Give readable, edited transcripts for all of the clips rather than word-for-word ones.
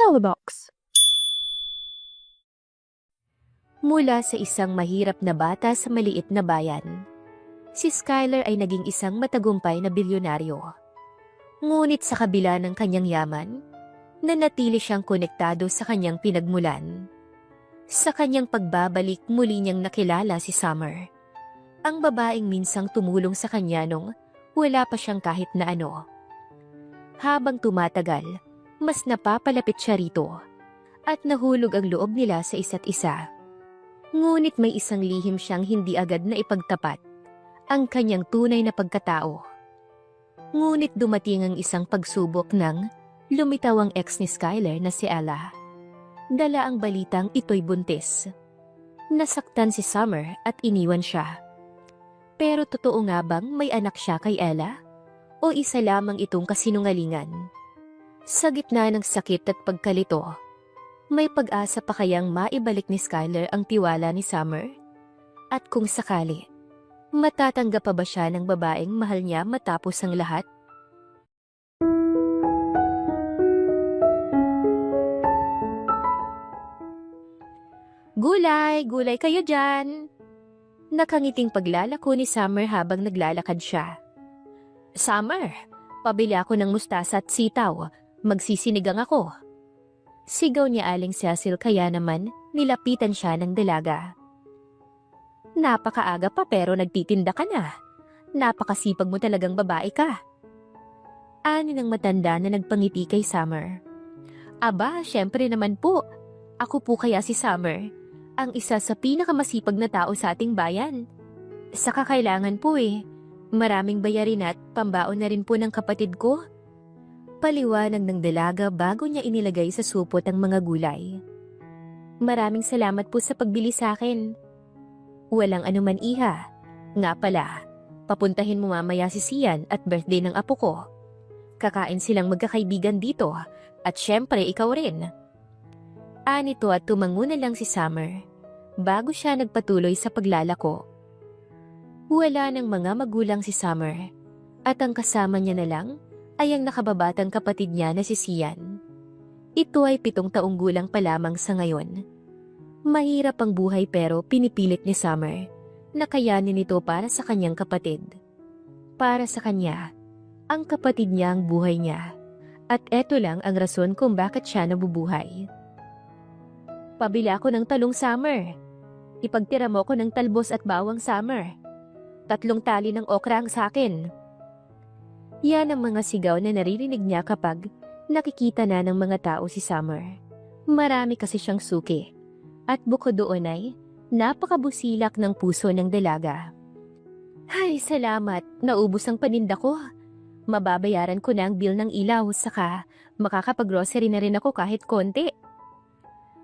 Celebox. Mula sa isang mahirap na bata sa maliit na bayan, si Skyler ay naging isang matagumpay na bilyonaryo. Ngunit sa kabila ng kanyang yaman, nanatili siyang konektado sa kanyang pinagmulan. Sa kanyang pagbabalik, muli niyang nakilala si Summer, ang babaeng minsang tumulong sa kanya nung wala pa siyang kahit na ano. Habang tumatagal, mas napapalapit siya rito at nahulog ang loob nila sa isa't isa. Ngunit may isang lihim siyang hindi agad na ipagtapat, ang kanyang tunay na pagkatao. Ngunit dumating ang isang pagsubok ng lumitaw ang ex ni Skyler na si Ella. Dala ang balitang ito'y buntis. Nasaktan si Summer at iniwan siya. Pero totoo nga bang may anak siya kay Ella? O isa lamang itong kasinungalingan? Sa gitna ng sakit at pagkalito, may pag-asa pa kayang maibalik ni Skyler ang tiwala ni Summer? At kung sakali, matatanggap pa ba siya ng babaeng mahal niya matapos ang lahat? Gulay! Gulay kayo dyan! Nakangiting paglalako ni Summer habang naglalakad siya. Summer, pabili ako ng mustasa at sitaw. Magsisinigang ako. Sigaw niya Aling Cecil, kaya naman nilapitan siya ng dalaga. Napakaaga pa pero nagtitinda ka na. Napakasipag mo talagang babae ka. Ani ng matanda na nagpangiti kay Summer. Aba, syempre naman po. Ako po kaya si Summer, ang isa sa pinakamasipag na tao sa ating bayan. Sa kakailangan po maraming bayarin at pambaon na rin po ng kapatid ko. Paliwanag ng dalaga bago niya inilagay sa supot ang mga gulay. Maraming salamat po sa pagbili sa akin. Walang anuman, iha. Nga pala, papuntahin mo mamaya si Sian at birthday ng apo ko. Kakain silang magkakaibigan dito at syempre ikaw rin. Anito at tumango na lang si Summer bago siya nagpatuloy sa paglalako. Wala ng mga magulang si Summer at ang kasama niya na lang ay ang nakababatang kapatid niya na si Sian. Ito ay 7 taong gulang pa lamang sa ngayon. Mahirap ang buhay pero pinipilit ni Summer na kayanin ito para sa kanyang kapatid. Para sa kanya, ang kapatid niya ang buhay niya. At eto lang ang rason kung bakit siya nabubuhay. Pabili ako ng talong, Summer. Ipagtira mo ko ng talbos at bawang, Summer. 3 tali ng okra ang sakin. Yan ang mga sigaw na naririnig niya kapag nakikita na ng mga tao si Summer. Marami kasi siyang suki. At bukod doon ay napakabusilak ng puso ng dalaga. Ay, salamat. Naubos ang paninda ko. Mababayaran ko na ang bill ng ilaw, saka makakapag-grocery na rin ako kahit konti.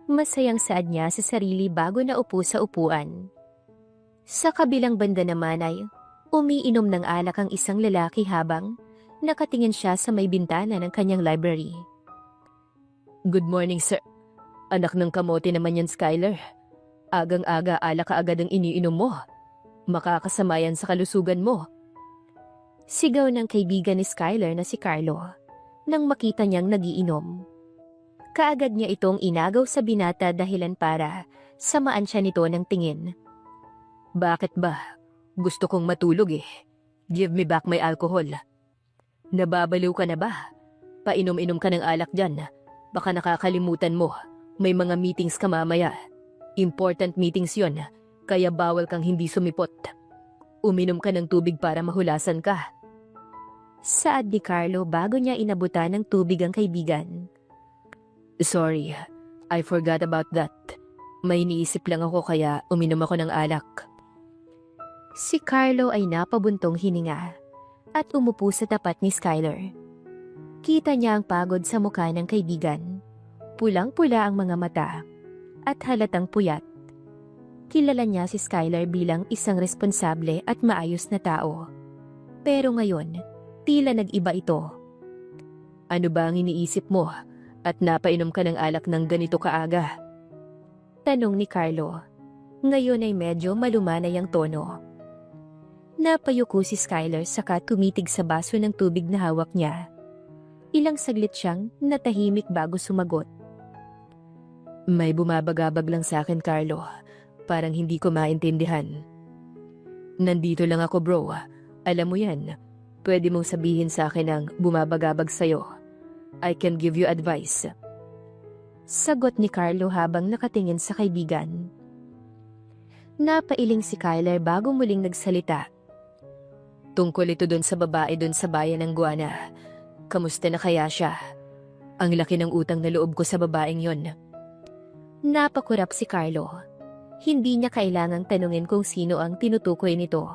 Masayang saad niya sa sarili bago naupo sa upuan. Sa kabilang banda naman ay umiinom ng alak ang isang lalaki habang nakatingin siya sa may bintana ng kanyang library. Good morning, sir. Anak ng kamote naman yan, Skyler. Agang-aga alak ka agad ang iniinom mo. Makakasama yan sa kalusugan mo. Sigaw ng kaibigan ni Skyler na si Carlo nang makita niyang nagiinom. Kaagad niya itong inagaw sa binata dahilan para samaan siya nito ng tingin. Bakit ba? Gusto kong matulog Give me back my alcohol. Nababaliw ka na ba? Painom-inom ka ng alak dyan. Baka nakakalimutan mo. May mga meetings ka mamaya. Important meetings yon, kaya bawal kang hindi sumipot. Uminom ka ng tubig para mahulasan ka. Saad ni Carlo bago niya inabutan ng tubig ang kaibigan. Sorry, I forgot about that. May iniisip lang ako kaya uminom ako ng alak. Si Carlo ay napabuntong hininga at umupo sa tapat ni Skyler. Kita niya ang pagod sa mukha ng kaibigan. Pulang-pula ang mga mata at halatang puyat. Kilala niya si Skyler bilang isang responsable at maayos na tao. Pero ngayon, tila nag-iba ito. Ano ba ang iniisip mo at napainom ka ng alak ng ganito kaaga? Tanong ni Carlo. Ngayon ay medyo malumanay ang tono. Napayuko si Skyler saka tumitig sa baso ng tubig na hawak niya. Ilang saglit siyang natahimik bago sumagot. May bumabagabag lang sa akin, Carlo. Parang hindi ko maintindihan. Nandito lang ako, bro. Alam mo yan. Pwede mong sabihin sa akin ang bumabagabag sa'yo. I can give you advice. Sagot ni Carlo habang nakatingin sa kaibigan. Napailing si Kyler bago muling nagsalita. Tungkol ito doon sa babae doon sa bayan ng Guana. Kamusta na kaya siya? Ang laki ng utang na loob ko sa babaeng yon. Napakurap si Carlo. Hindi niya kailangang tanungin kung sino ang tinutukoy nito.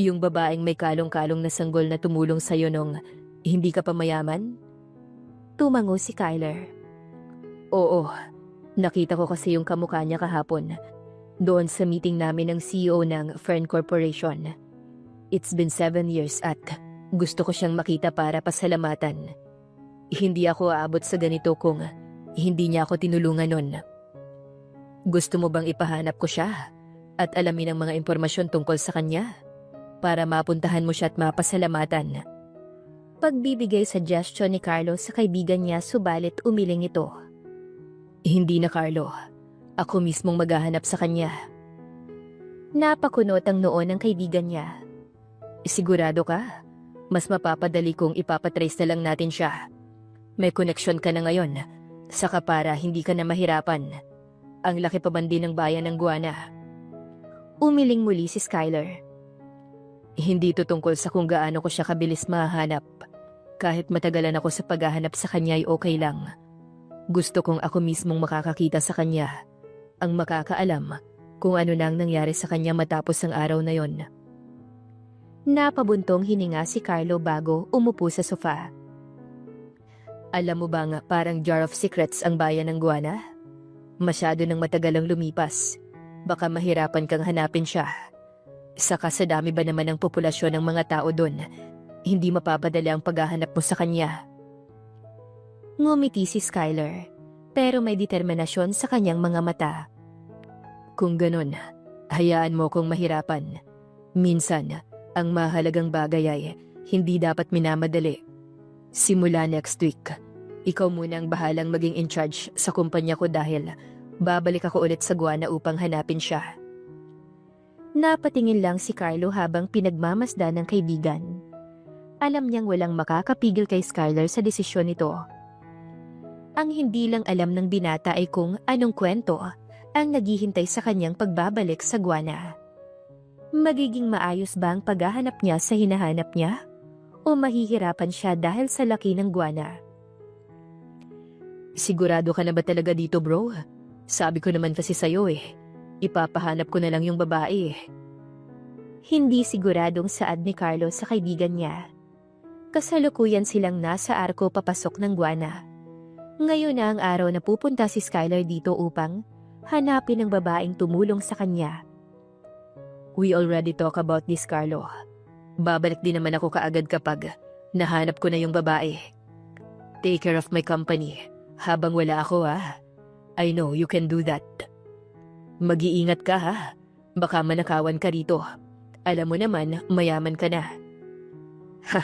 Yung babaeng may kalong-kalong na sanggol na tumulong sa'yo nung hindi ka pa mayaman? Tumango si Kyler. Oo, nakita ko kasi yung kamukha niya kahapon. Doon sa meeting namin ng CEO ng Fern Corporation. It's been 7 years at gusto ko siyang makita para pasalamatan. Hindi ako aabot sa ganito kung hindi niya ako tinulungan nun. Gusto mo bang ipahanap ko siya at alamin ang mga impormasyon tungkol sa kanya para mapuntahan mo siya at mapasalamatan? Pagbibigay suggestion ni Carlo sa kaibigan niya subalit umiling ito. Hindi na, Carlo. Ako mismong maghahanap sa kanya. Napakunot ang noo ng kaibigan niya. Sigurado ka? Mas mapapadali kung ipapatrace na lang natin siya. May koneksyon ka na ngayon, saka para hindi ka na mahirapan. Ang laki pa bandi ng bayan ng Guana. Umiling muli si Skyler. Hindi ito tungkol sa kung gaano ko siya kabilis mahanap. Kahit matagalan ako sa paghahanap sa kanya ay okay lang. Gusto kong ako mismong makakakita sa kanya. Ang makakaalam kung ano nang nangyari sa kanya matapos ang araw na yon. Napabuntong hininga si Carlo bago umupo sa sofa. Alam mo bang parang jar of secrets ang bayan ng Guana? Masyado nang matagal ang lumipas. Baka mahirapan kang hanapin siya. Saka sa dami ba naman ng populasyon ng mga tao doon, hindi mapapadali ang paghahanap mo sa kanya. Ngumiti si Skyler, pero may determinasyon sa kanyang mga mata. Kung ganun, hayaan mo kong mahirapan. Minsan, ang mahalagang bagay ay hindi dapat minamadali. Simula next week, ikaw muna ang bahalang maging in charge sa kumpanya ko dahil babalik ako ulit sa Guana upang hanapin siya. Napatingin lang si Carlo habang pinagmamasdan ng kaibigan. Alam niyang walang makakapigil kay Skyler sa desisyon nito. Ang hindi lang alam ng binata ay kung anong kwento ang naghihintay sa kanyang pagbabalik sa Guana. Magiging maayos ba ang paghahanap niya sa hinahanap niya? O mahihirapan siya dahil sa laki ng Guana? Sigurado ka na ba talaga dito, bro? Sabi ko naman kasi sa'yo ipapahanap ko na lang yung babae. Hindi siguradong saad ni Carlo sa kaibigan niya. Kasalukuyan silang nasa arko papasok ng Guana. Ngayon na ang araw na pupunta si Skyler dito upang hanapin ang babaeng tumulong sa kanya. We already talk about this, Carlo. Babalik din naman ako kaagad kapag nahanap ko na yung babae. Take care of my company habang wala ako, ha? I know you can do that. Mag-iingat ka, ha? Baka manakawan ka rito. Alam mo naman, mayaman ka na. Ha,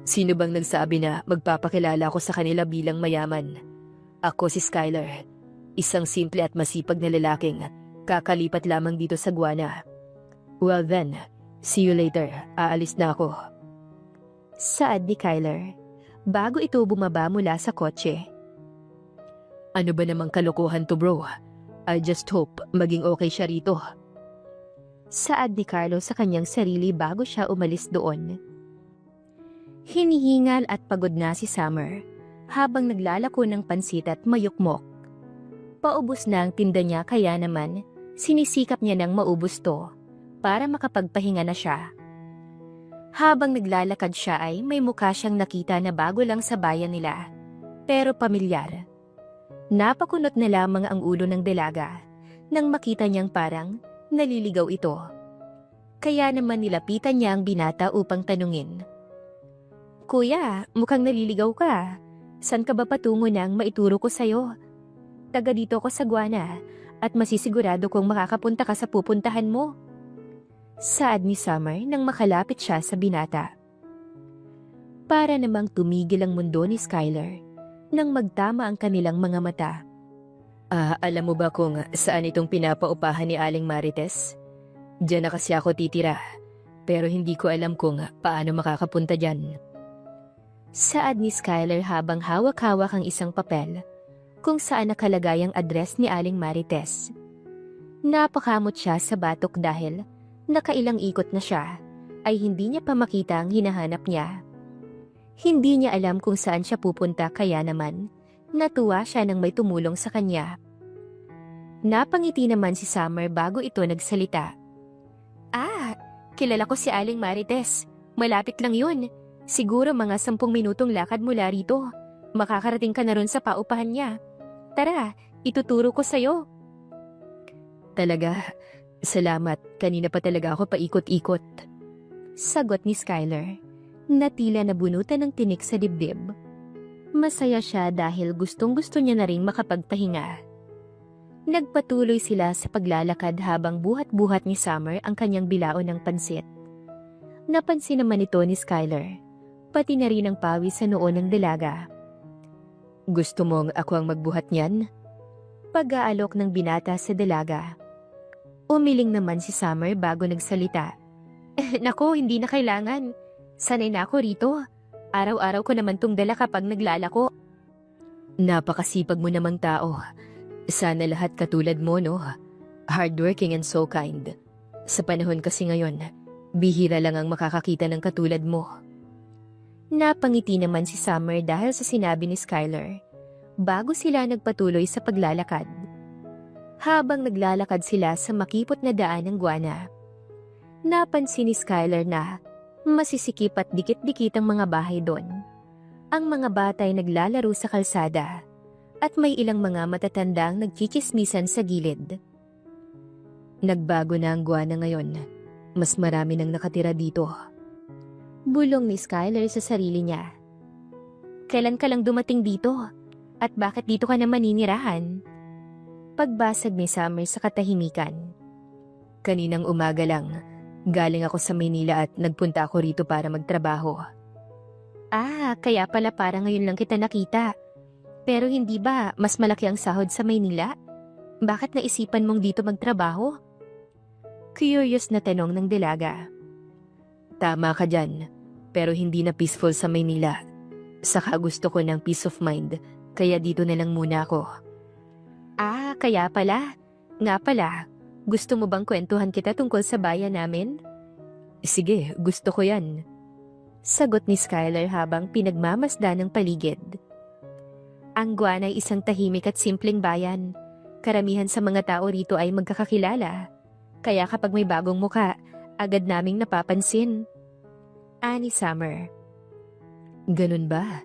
sino bang nagsabi na magpapakilala ako sa kanila bilang mayaman? Ako si Skyler, isang simple at masipag na lalaking kakalipat lamang dito sa Guana. Well then, see you later. Aalis na ako. Saad ni Kyler, bago ito bumaba mula sa kotse. Ano ba namang kalokohan to, bro? I just hope maging okay siya rito. Saad ni Carlo sa kanyang sarili bago siya umalis doon. Hinihingal at pagod na si Summer habang naglalako ng pansit at mayukmok. Paubos na ang tinda niya kaya naman sinisikap niya nang maubos to para makapagpahinga na siya. Habang naglalakad siya ay may mukha siyang nakita na bago lang sa bayan nila, pero pamilyar. Napakunot na lamang ang ulo ng dalaga nang makita niyang parang naliligaw ito. Kaya naman nilapitan niya ang binata upang tanungin. Kuya, mukhang naliligaw ka. San ka ba patungo nang maituro ko sa'yo? Taga dito ko sa Guana at masisigurado kong makakapunta ka sa pupuntahan mo. Saad ni Summer nang makalapit siya sa binata. Para namang tumigil ang mundo ni Skyler nang magtama ang kanilang mga mata. Alam mo ba kung saan itong pinapaupahan ni Aling Marites? Diyan na kasi ako titira, pero hindi ko alam kung paano makakapunta dyan. Saad ni Skylar habang hawak-hawak ang isang papel kung saan nakalagay ang address ni Aling Marites. Napakamot siya sa batok dahil nakailang ikot na siya ay hindi niya pa makita ang hinahanap niya. Hindi niya alam kung saan siya pupunta kaya naman natuwa siya nang may tumulong sa kanya. Napangiti naman si Summer bago ito nagsalita. Kilala ko si Aling Marites. Malapit lang yun. Siguro mga 10 minutong lakad mula rito. Makakarating ka na ron sa paupahan niya. Tara, ituturo ko sa'yo. Talaga? Salamat. Kanina pa talaga ako paikot-ikot. Sagot ni Skylar, na tila nabunutan ng tinik sa dibdib. Masaya siya dahil gustong-gusto niya na ring makapagpahinga. Nagpatuloy sila sa paglalakad habang buhat-buhat ni Summer ang kanyang bilao ng pansit. Napansin naman ito ni Skylar, pati na rin ang pawis sa noo ng dalaga. Gusto mong ako ang magbuhat niyan? Pag-aalok ng binata sa dalaga. Umiling naman si Summer bago nagsalita. Nako, hindi na kailangan. Sanay na ako rito. Araw-araw ko naman tong dala kapag naglalako. Napakasipag mo namang tao. Sana lahat katulad mo, no? Hardworking and so kind. Sa panahon kasi ngayon, bihira lang ang makakakita ng katulad mo. Napangiti naman si Summer dahil sa sinabi ni Skylar, bago sila nagpatuloy sa paglalakad. Habang naglalakad sila sa makipot na daan ng guwana, napansin ni Skylar na masisikip at dikit-dikit ang mga bahay doon. Ang mga bata ay naglalaro sa kalsada at may ilang mga matatandang nagchichismisan sa gilid. Nagbago na ang guwana ngayon. Mas marami nang nakatira dito. Bulong ni Skylar sa sarili niya. Kailan ka lang dumating dito? At bakit dito ka na maninirahan? Pagbasag ni Summer sa katahimikan. Kaninang umaga lang, galing ako sa Maynila at nagpunta ako rito para magtrabaho. Kaya pala parang ngayon lang kita nakita. Pero hindi ba mas malaki ang sahod sa Maynila? Bakit naisipan mong dito magtrabaho? Curious na tanong ng dalaga. Tama ka dyan, pero hindi na peaceful sa Maynila. Saka gusto ko ng peace of mind, kaya dito na lang muna ako. Kaya pala. Nga pala, gusto mo bang kwentuhan kita tungkol sa bayan namin? Sige, gusto ko yan. Sagot ni Skylar habang pinagmamasdan ng paligid. Ang Guan ay isang tahimik at simpleng bayan. Karamihan sa mga tao rito ay magkakakilala. Kaya kapag may bagong muka, agad naming napapansin. Ani Summer. Ganun ba?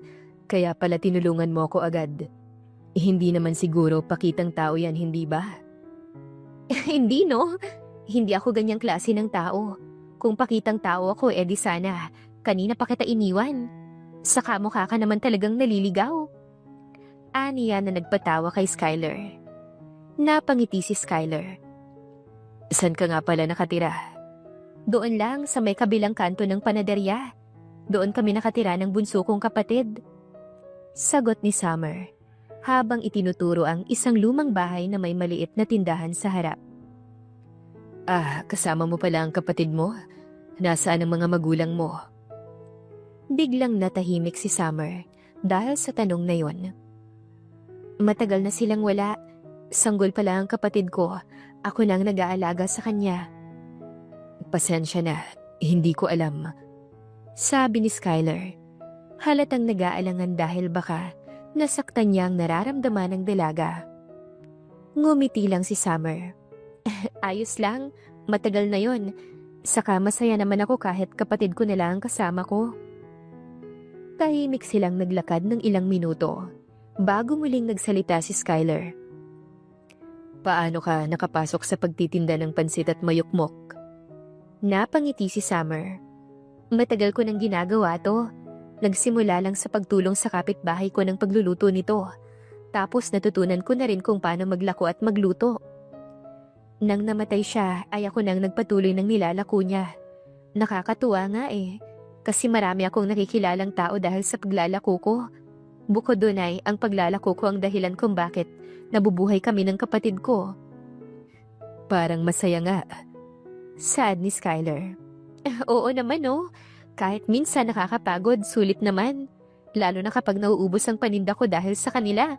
Kaya pala tinulungan mo ako agad. Hindi naman siguro pakitang tao yan, hindi ba? Hindi no? Hindi ako ganyang klase ng tao. Kung pakitang tao ako, edi sana. Kanina pa kita iniwan. Saka mukha ka naman talagang naliligaw. Aniya na nagpatawa kay Skylar. Napangiti si Skylar. San ka nga pala nakatira? Doon lang sa may kabilang kanto ng panaderya. Doon kami nakatira ng bunso kong kapatid. Sagot ni Summer, habang itinuturo ang isang lumang bahay na may maliit na tindahan sa harap. Kasama mo pala ang kapatid mo? Nasaan ang mga magulang mo? Biglang natahimik si Summer dahil sa tanong na yon. Matagal na silang wala. Sanggol pala ang kapatid ko. Ako nang nag-aalaga sa kanya. Pasensya na, hindi ko alam. Sabi ni Skylar. Halatang nag-aalangan dahil baka nasaktan niya ang nararamdaman ng dalaga. Ngumiti lang si Summer. Ayos lang, matagal na yon. Saka masaya naman ako kahit kapatid ko na lang ang kasama ko. Tahimik silang naglakad ng ilang minuto bago muling nagsalita si Skylar. Paano ka nakapasok sa pagtitinda ng pansit at mayukmok? Napangiti si Summer. Matagal ko nang ginagawa to. Nagsimula lang sa pagtulong sa kapitbahay ko ng pagluluto nito. Tapos natutunan ko na rin kung paano maglako at magluto. Nang namatay siya ay ako nang nagpatuloy ng nilalako niya. Nakakatuwa nga eh. Kasi marami akong nakikilalang tao dahil sa paglalako ko. Bukod dun ay ang paglalako ko ang dahilan kung bakit nabubuhay kami ng kapatid ko. Parang masaya nga. Sad ni Skylar. Oo naman oh. Kahit minsan nakakapagod, sulit naman. Lalo na kapag nauubos ang paninda ko dahil sa kanila.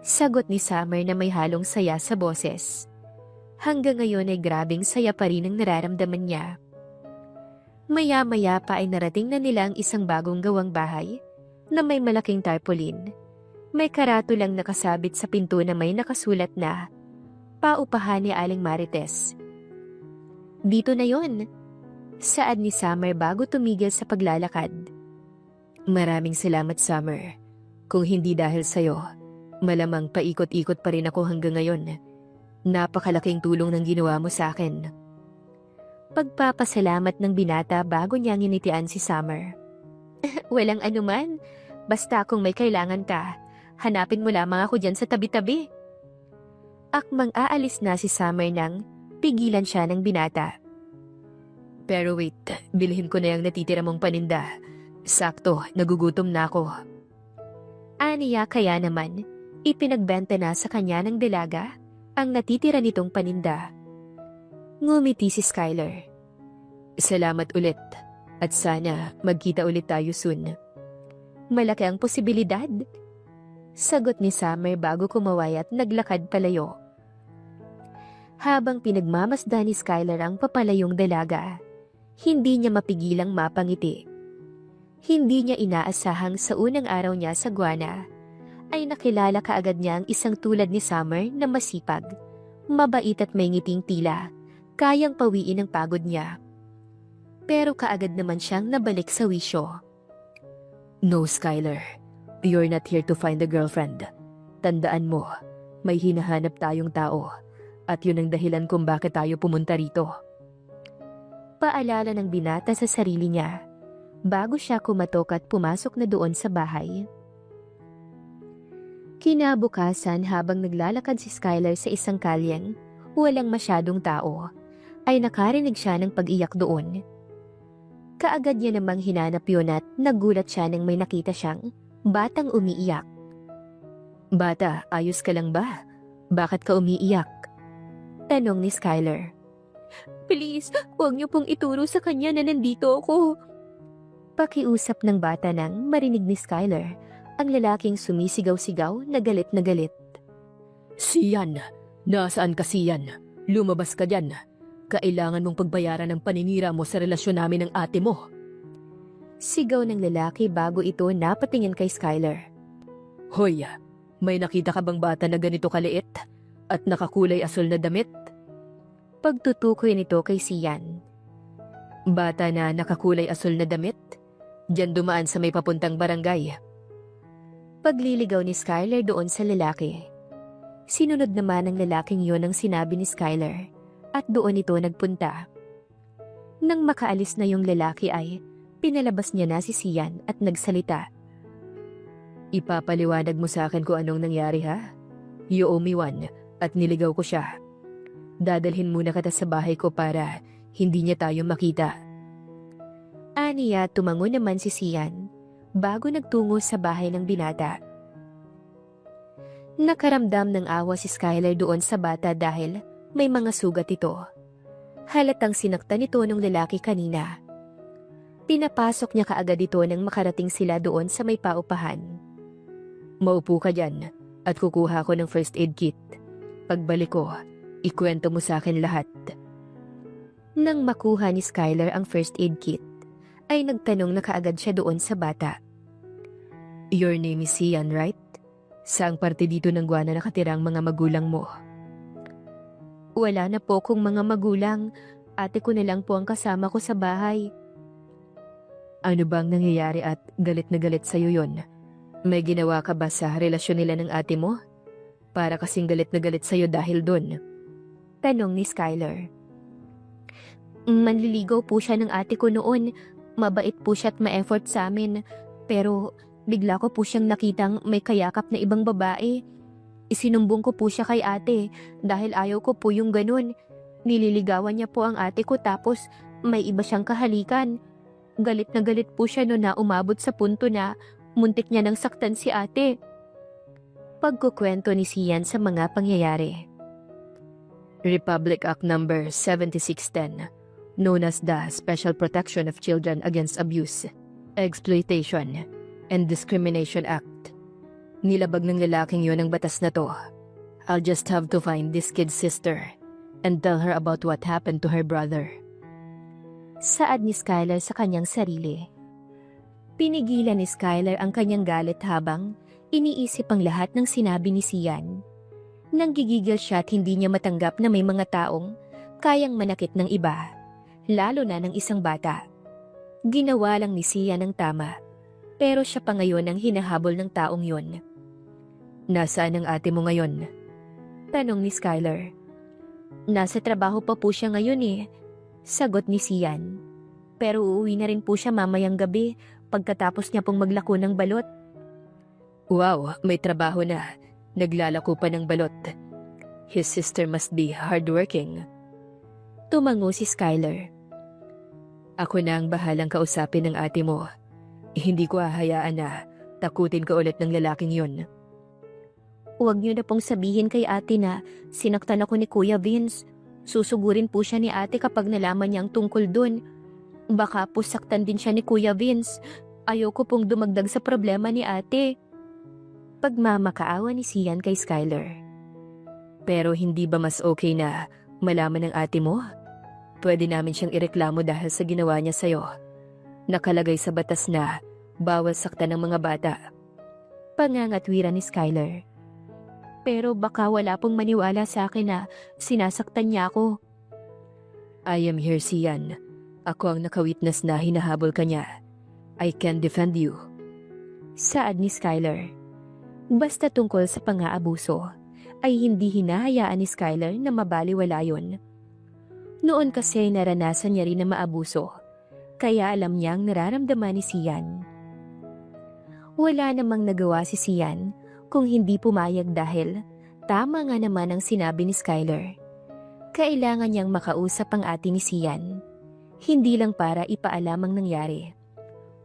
Sagot ni Summer na may halong saya sa boses. Hanggang ngayon ay grabing saya pa rin ang nararamdaman niya. Maya-maya pa ay narating na nila ang isang bagong gawang bahay na may malaking tarpaulin. May karatulang nakasabit sa pinto na may nakasulat na paupahan ni Aling Marites. Dito na yon, saad ni Summer bago tumigil sa paglalakad. Maraming salamat, Summer. Kung hindi dahil sa'yo, malamang paikot-ikot pa rin ako hanggang ngayon. Napakalaking tulong ng ginawa mo sa akin. Pagpapasalamat ng binata bago niya nginitian si Summer. Walang anuman. Basta kung may kailangan ka, hanapin mo lamang ako dyan sa tabi-tabi. Akmang aalis na si Summer nang pigilan siya ng binata. Pero wait, bilhin ko na yung natitira mong paninda. Sakto, nagugutom na ako. Aniya kaya naman, ipinagbenta na sa kanya ng dalaga ang natitira nitong paninda. Ngumiti si Skylar. Salamat ulit. At sana magkita ulit tayo soon. Malaki ang posibilidad. Sagot ni Summer bago kumaway at naglakad palayo. Habang pinagmamasdan ni Skylar ang papalayong dalaga, hindi niya mapigilang mapangiti. Hindi niya inaasahang sa unang araw niya sa Guana ay nakilala kaagad niya ang isang tulad ni Summer na masipag, mabait at may ngiting tila, kayang pawiin ang pagod niya. Pero kaagad naman siyang nabalik sa wisyo. No, Skylar. You're not here to find a girlfriend. Tandaan mo, may hinahanap tayong tao. At yun ang dahilan kung bakit tayo pumunta rito. Paalala ng binata sa sarili niya, bago siya kumatok at pumasok na doon sa bahay. Kinabukasan habang naglalakad si Skylar sa isang kalyeng, walang masyadong tao, ay nakarinig siya ng pag-iyak doon. Kaagad niya namang hinanap yun at nagulat siya nang may nakita siyang batang umiiyak. Bata, ayos ka lang ba? Bakit ka umiiyak? Tanong ni Skylar. Please, huwag niyo pong ituro sa kanya na nandito ako. Pakiusap ng bata nang marinig ni Skylar ang lalaking sumisigaw-sigaw na galit na galit. Siyan! Nasaan ka, Siyan? Lumabas ka dyan. Kailangan mong pagbayaran ng paninira mo sa relasyon namin ng ate mo. Sigaw ng lalaki bago ito napatingin kay Skylar. Hoy, may nakita ka bang bata na ganito kaliit at nakakulay asul na damit? Pagtutukoy nito kay Siyan. Bata na nakakulay asul na damit? Diyan dumaan sa may papuntang barangay. Pagliligaw ni Skylar doon sa lalaki. Sinunod naman ng lalaking yon ang sinabi ni Skylar at doon ito nagpunta. Nang makaalis na yung lalaki ay pinalabas niya na si Siyan at nagsalita. Ipapaliwanag mo sa akin kung anong nangyari, ha? You owe me one at niligaw ko siya. Dadalhin muna kita sa bahay ko para hindi niya tayo makita. Aniya tumango naman si Siyan bago nagtungo sa bahay ng binata. Nakaramdam ng awa si Skylar doon sa bata dahil may mga sugat ito. Halatang sinaktan ito ng lalaki kanina. Pinapasok niya kaagad ito nang makarating sila doon sa may paupahan. Maupo ka dyan at kukuha ko ng first aid kit. Pagbalik ko, ikwento mo sa akin lahat. Nang makuha ni Skylar ang first aid kit, ay nagtanong na kaagad siya doon sa bata. Your name is Sian, right? Saang parte dito ng Guana nakatira ang mga magulang mo? Wala na po kong mga magulang. Ate ko na lang po ang kasama ko sa bahay. Ano bang nangyayari at galit na galit sa'yo yon? May ginawa ka ba sa relasyon nila ng ate mo? Para kasing galit na galit sa'yo dahil doon. Tanong ni Skylar. Manliligaw po siya ng ate ko noon. Mabait po siya at ma-effort sa amin. Pero bigla ko po siyang nakitang may kayakap na ibang babae. Isinumbong ko po siya kay ate dahil ayaw ko po yung ganun. Nililigawan niya po ang ate ko tapos may iba siyang kahalikan. Galit na galit po siya noon na umabot sa punto na Muntik niya nang saktan si ate. Pagkukwento ni Sian sa mga pangyayari. Republic Act Number 7610, known as the Special Protection of Children Against Abuse, Exploitation, and Discrimination Act. Nilabag ng lalaking yon ang batas na to. I'll just have to find this kid's sister and tell her about what happened to her brother. Saad ni Skylar sa kanyang sarili. Pinigilan ni Skylar ang kanyang galit habang iniisip ang lahat ng sinabi ni Sian. Nanggigigil siya at hindi niya matanggap na may mga taong kayang manakit ng iba, lalo na ng isang bata. Ginawa lang ni Sian ang tama, pero siya pa ngayon ang hinahabol ng taong yon. Nasaan ang ate mo ngayon? Tanong ni Skylar. Nasa trabaho pa po siya ngayon eh, sagot ni Sian. Pero uuwi na rin po siya mamayang gabi pagkatapos niya pong maglako ng balot. Wow, may trabaho na. Naglalako pa ng balot. His sister must be hardworking. Tumango si Skylar. Ako na ang bahalang kausapin ng ate mo. Hindi ko hahayaan na takutin ko ulit ng lalaking yun. Huwag niyo na pong sabihin kay ate na sinaktan ako ni Kuya Vince. Susugurin po siya ni ate kapag nalaman niya ang tungkol dun. Baka po saktan din siya ni Kuya Vince. Ayoko pong dumagdag sa problema ni ate. Pagmamakaawa ni Sian kay Skylar. Pero hindi ba mas okay na malaman ng ate mo? Pwede namin siyang ireklamo dahil sa ginawa niya sa'yo. Nakalagay sa batas na bawal saktan ng mga bata. Pangangatwiran ni Skylar. Pero baka wala pong maniwala sa akin na sinasaktan niya ako. I am here, Sian. Ako ang nakawitness na hinahabol ka niya. I can defend you. Saad ni Skylar. Basta tungkol sa pang-aabuso, ay hindi hinahayaan ni Skylar na mabaliwala yun. Noon kasi naranasan niya rin na maabuso, kaya alam niyang nararamdaman ni Sian. Wala namang nagawa si Sian kung hindi pumayag dahil tama nga naman ang sinabi ni Skylar. Kailangan niyang makausap ang ate ni Sian, hindi lang para ipaalam ang nangyari,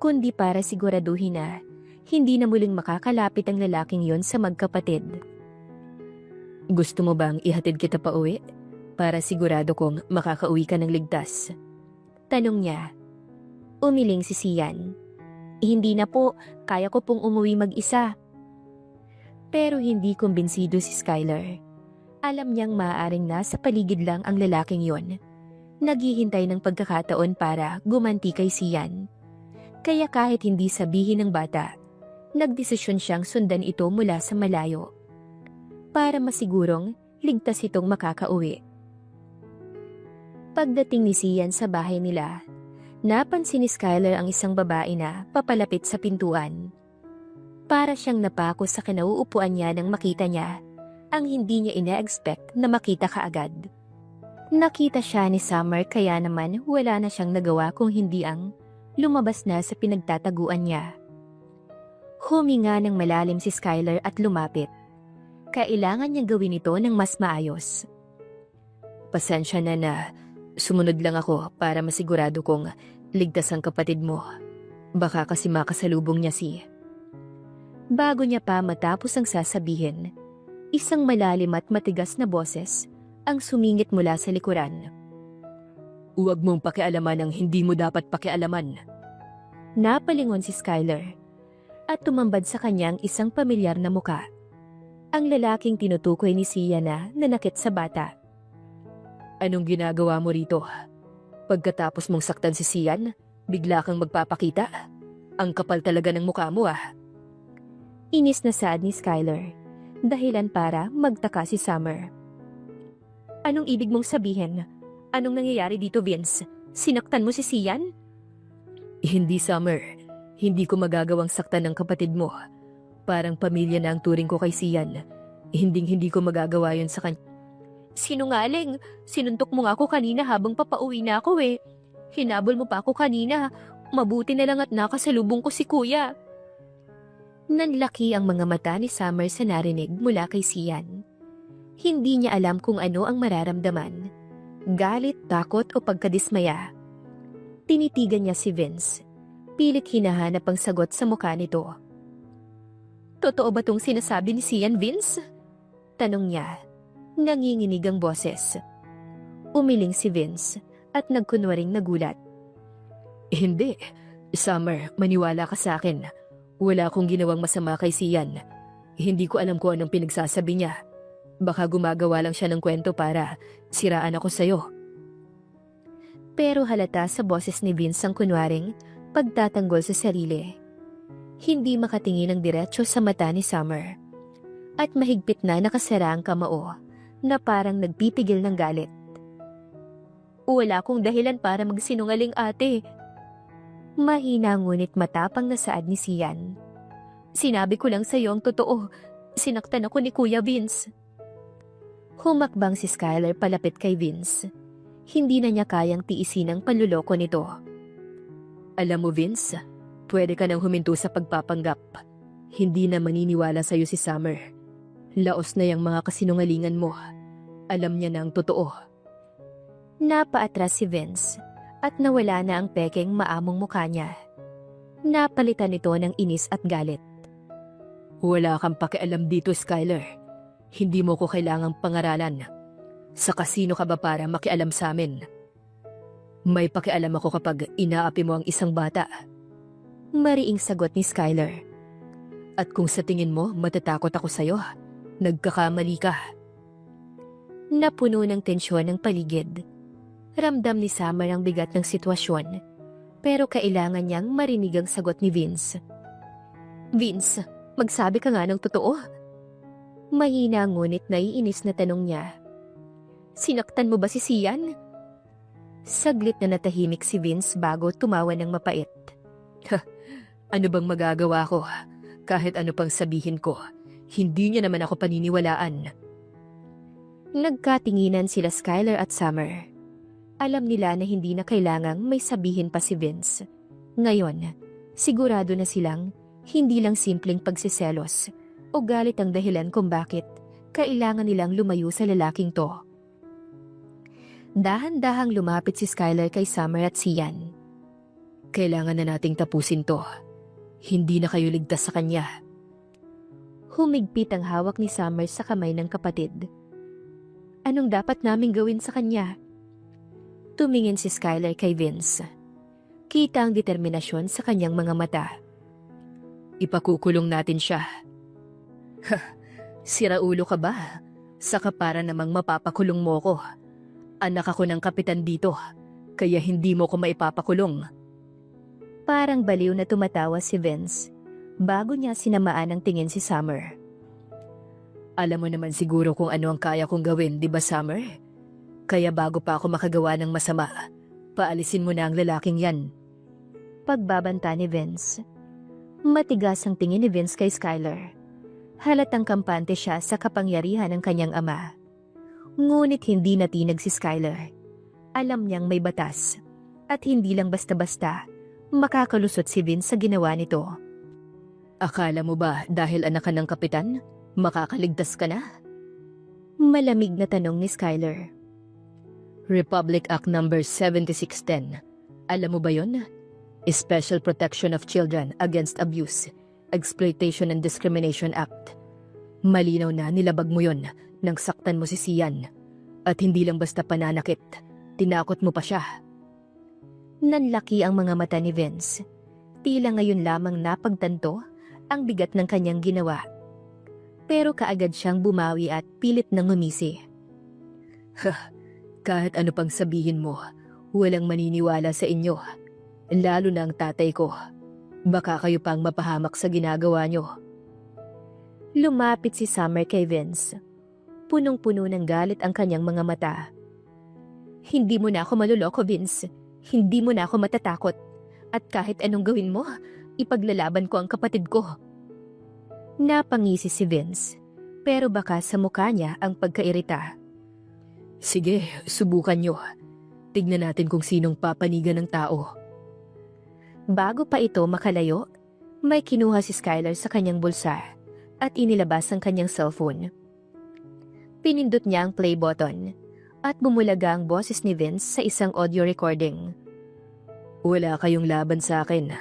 kundi para siguraduhin na hindi na muling makakalapit ang lalaking yon sa magkapatid. Gusto mo bang ihatid kita pa uwi? Para sigurado kong makakauwi ka ng ligtas. Tanong niya. Umiling si Sian. Hindi na po, kaya ko pong umuwi mag-isa. Pero hindi kumbinsido si Skylar. Alam niyang maaaring nasa paligid lang ang lalaking yon. Naghihintay ng pagkakataon para gumanti kay Sian. Kaya kahit hindi sabihin ng bata, nagdesisyon siyang sundan ito mula sa malayo para masigurong ligtas itong makakauwi. Pagdating ni Sian sa bahay nila, napansin ni Skylar ang isang babae na papalapit sa pintuan. Para siyang napako sa kinauupuan niya nang makita niya ang hindi niya ina-expect na makita kaagad. Nakita siya ni Summer kaya naman wala na siyang nagawa kung hindi ang lumabas na sa pinagtataguan niya. Huminga ng malalim si Skylar at lumapit. Kailangan niya gawin ito ng mas maayos. Pasensya na sumunod lang ako para masigurado kong ligtas ang kapatid mo. Baka kasi makasalubong niya si... Bago niya pa matapos ang sasabihin, isang malalim at matigas na boses ang sumingit mula sa likuran. Huwag mong pakialaman ang hindi mo dapat pakialaman. Napalingon si Skylar at tumambad sa kanyang isang pamilyar na muka. Ang lalaking tinutukoy ni Sian na nanakit sa bata. Anong ginagawa mo rito? Pagkatapos mong saktan si Sian, bigla kang magpapakita? Ang kapal talaga ng mukha mo ah. Inis na saad ni Skylar, dahilan para magtaka si Summer. Anong ibig mong sabihin? Anong nangyayari dito, Vince? Sinaktan mo si Sian? Hindi, Summer. Hindi ko magagawang saktan ng kapatid mo. Parang pamilya na ang turing ko kay Sian. Hindi ko magagawa yun sa kanya. Sinungaling! Sinuntok mo nga ako kanina habang papauwi na ako eh. Hinabol mo pa ako kanina. Mabuti na lang at nakasalubong ko si Kuya. Nanlaki ang mga mata ni Summer sa narinig mula kay Sian. Hindi niya alam kung ano ang mararamdaman. Galit, takot o pagkadismaya. Tinitigan niya si Vince. Pilit hinahanap ang sagot sa mukha nito. Totoo ba tong sinasabi ni Sian, Vince? Tanong niya. Nanginginig ang boses. Umiling si Vince at nagkunwaring nagulat. Hindi. Summer, maniwala ka sa akin. Wala akong ginawang masama kay Sian. Hindi ko alam kung anong pinagsasabi niya. Baka gumagawa lang siya ng kwento para siraan ako sa'yo. Pero halata sa boses ni Vince ang kunwaring pagtatanggol sa sarili. Hindi makatingin ng diretso sa mata ni Summer. At mahigpit na nakasara ang kamao na parang nagpipigil ng galit. Wala akong dahilan para magsinungaling, ate. Mahina ngunit matapang na saad ni Sian. Sinabi ko lang sa iyo ang totoo. Sinaktan ako ni Kuya Vince. Humakbang si Skylar palapit kay Vince. Hindi na niya kayang tiisin ang panluloko nito. Alam mo, Vince, pwede ka nang huminto sa pagpapanggap. Hindi na maniniwala sa'yo si Summer. Laos na yung mga kasinungalingan mo. Alam niya na ang totoo. Napaatras si Vince at nawala na ang pekeng maamong mukha niya. Napalitan nito ng inis at galit. Wala kang pakialam dito, Skylar. Hindi mo ko kailangang pangaralan. Sa kasino ka ba para makialam sa amin? May pakialam ako kapag inaapi mo ang isang bata. Mariing sagot ni Skylar. At kung sa tingin mo matatakot ako sa'yo, nagkakamali ka. Napuno ng tensyon ang paligid. Ramdam ni Summer ang bigat ng sitwasyon, pero kailangan niyang marinig ang sagot ni Vince. Vince, magsabi ka nga ng totoo. Mahina ngunit naiinis na tanong niya. Sinaktan mo ba si Sian? Saglit na natahimik si Vince bago tumawa ng mapait. Ano bang magagawa ko? Kahit ano pang sabihin ko, hindi niya naman ako paniniwalaan. Nagkatinginan sila Skylar at Summer. Alam nila na hindi na kailangang may sabihin pa si Vince. Ngayon, sigurado na silang hindi lang simpleng pagsiselos o galit ang dahilan kung bakit kailangan nilang lumayo sa lalaking to. Dahan-dahang lumapit si Skylar kay Summer at Sian. Kailangan na nating tapusin to. Hindi na kayo ligtas sa kanya. Humigpit ang hawak ni Summer sa kamay ng kapatid. Anong dapat naming gawin sa kanya? Tumingin si Skylar kay Vince. Kita ang determinasyon sa kanyang mga mata. Ipakukulong natin siya. Siraulo ka ba? Saka para namang mapapakulong mo ko. Anak ako ng kapitan dito, kaya hindi mo ko maipapakulong. Parang baliw na tumatawa si Vince bago niya sinamaan ang tingin si Summer. Alam mo naman siguro kung ano ang kaya kong gawin, di ba, Summer? Kaya bago pa ako makagawa ng masama, paalisin mo na ang lalaking yan. Pagbabanta ni Vince. Matigas ang tingin ni Vince kay Skylar. Halatang kampante siya sa kapangyarihan ng kanyang ama. Ngunit hindi natinag si Skylar. Alam niyang may batas. At hindi lang basta-basta makakalusot si Vince sa ginawa nito. Akala mo ba dahil anak ka ng kapitan, makakaligtas ka na? Malamig na tanong ni Skylar. Republic Act No. 7610. Alam mo ba yon? Special Protection of Children Against Abuse, Exploitation and Discrimination Act. Malinaw na nilabag mo yon nang saktan mo si Sian. At hindi lang basta pananakit, tinakot mo pa siya. Nanlaki ang mga mata ni Vince. Tila ngayon lamang napagtanto ang bigat ng kanyang ginawa. Pero kaagad siyang bumawi at pilit nang ngumisi. Kahit ano pang sabihin mo, walang maniniwala sa inyo. Lalo na ang tatay ko. Baka kayo pang mapahamak sa ginagawa nyo. Lumapit si Summer kay Vince. Punong-puno ng galit ang kanyang mga mata. Hindi mo na ako maluloko, Vince. Hindi mo na ako matatakot. At kahit anong gawin mo, ipaglalaban ko ang kapatid ko. Napangisi si Vince, pero baka sa mukha niya ang pagkairita. Sige, subukan nyo. Tignan natin kung sinong papanigan ng tao. Bago pa ito makalayo, may kinuha si Skylar sa kanyang bulsa at inilabas ang kanyang cellphone. Pinindot niya ang play button at bumulaga ang boses ni Vince sa isang audio recording. Wala kayong laban sa akin.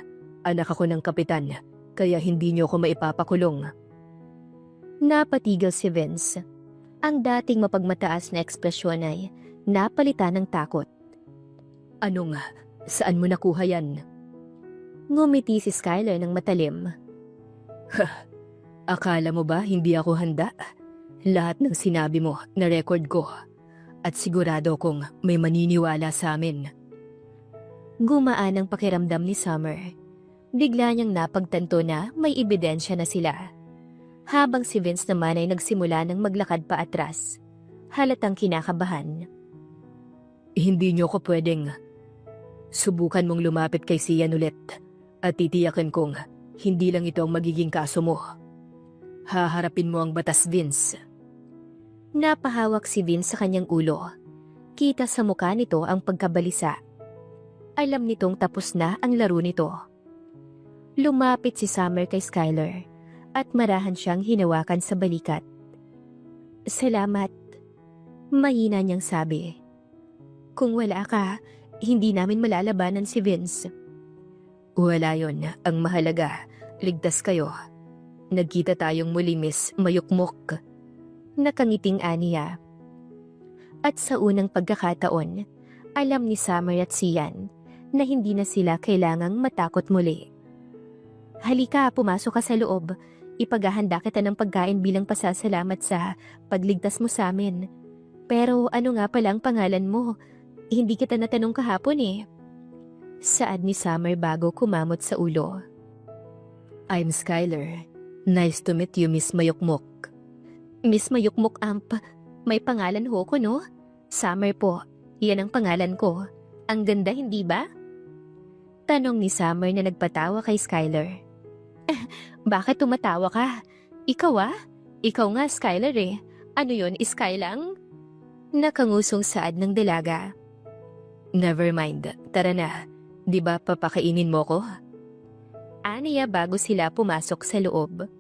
Anak ako ng kapitan, kaya hindi niyo ako maipapakulong. Napatigil si Vince. Ang dating mapagmataas na ekspresyon ay napalitan ng takot. Anong, saan mo nakuha yan? Ngumiti si Skylar ng matalim. Akala mo ba hindi ako handa? Lahat ng sinabi mo na record ko at sigurado kong may maniniwala sa amin. Gumaan ang pakiramdam ni Summer. Bigla niyang napagtanto na may ebidensya na sila. Habang si Vince naman ay nagsimula ng maglakad pa atras, halatang kinakabahan. Hindi niyo ko pwedeng. Subukan mong lumapit kay Sian ulit at titiyakin kong hindi lang ito ang magiging kaso mo. Haharapin mo ang batas, Vince. Napahawak si Vince sa kanyang ulo. Kita sa mukha nito ang pagkabalisa. Alam nitong tapos na ang laro nito. Lumapit si Summer kay Skylar at marahan siyang hinawakan sa balikat. Salamat, mahina niyang sabi. Kung wala ka, hindi namin malalabanan si Vince. Wala yon. Ang mahalaga, ligtas kayo. Nagkita tayong muli, Miss Mayukmok. Nakangiting aniya. At sa unang pagkakataon, alam ni Summer at Sian na hindi na sila kailangang matakot muli. Halika, pumasok ka sa loob. Ipaghahanda kita ng pagkain bilang pasasalamat sa pagligtas mo sa amin. Pero ano nga pala ang pangalan mo? Hindi kita natanong kahapon eh. Saad ni Summer bago kumamot sa ulo. I'm Skylar. Nice to meet you, Miss Mayukmok. Miss Mayukmok Amp, may pangalan ho ko, no? Summer po, yan ang pangalan ko. Ang ganda, hindi ba? Tanong ni Summer na nagpatawa kay Skylar. Bakit tumatawa ka? Ikaw Ikaw nga, Skylar eh. Ano yon, Sky lang? Nakangusong saad ng dalaga. Never mind, tara na. Di ba papakainin mo ko? Aniya bago sila pumasok sa loob.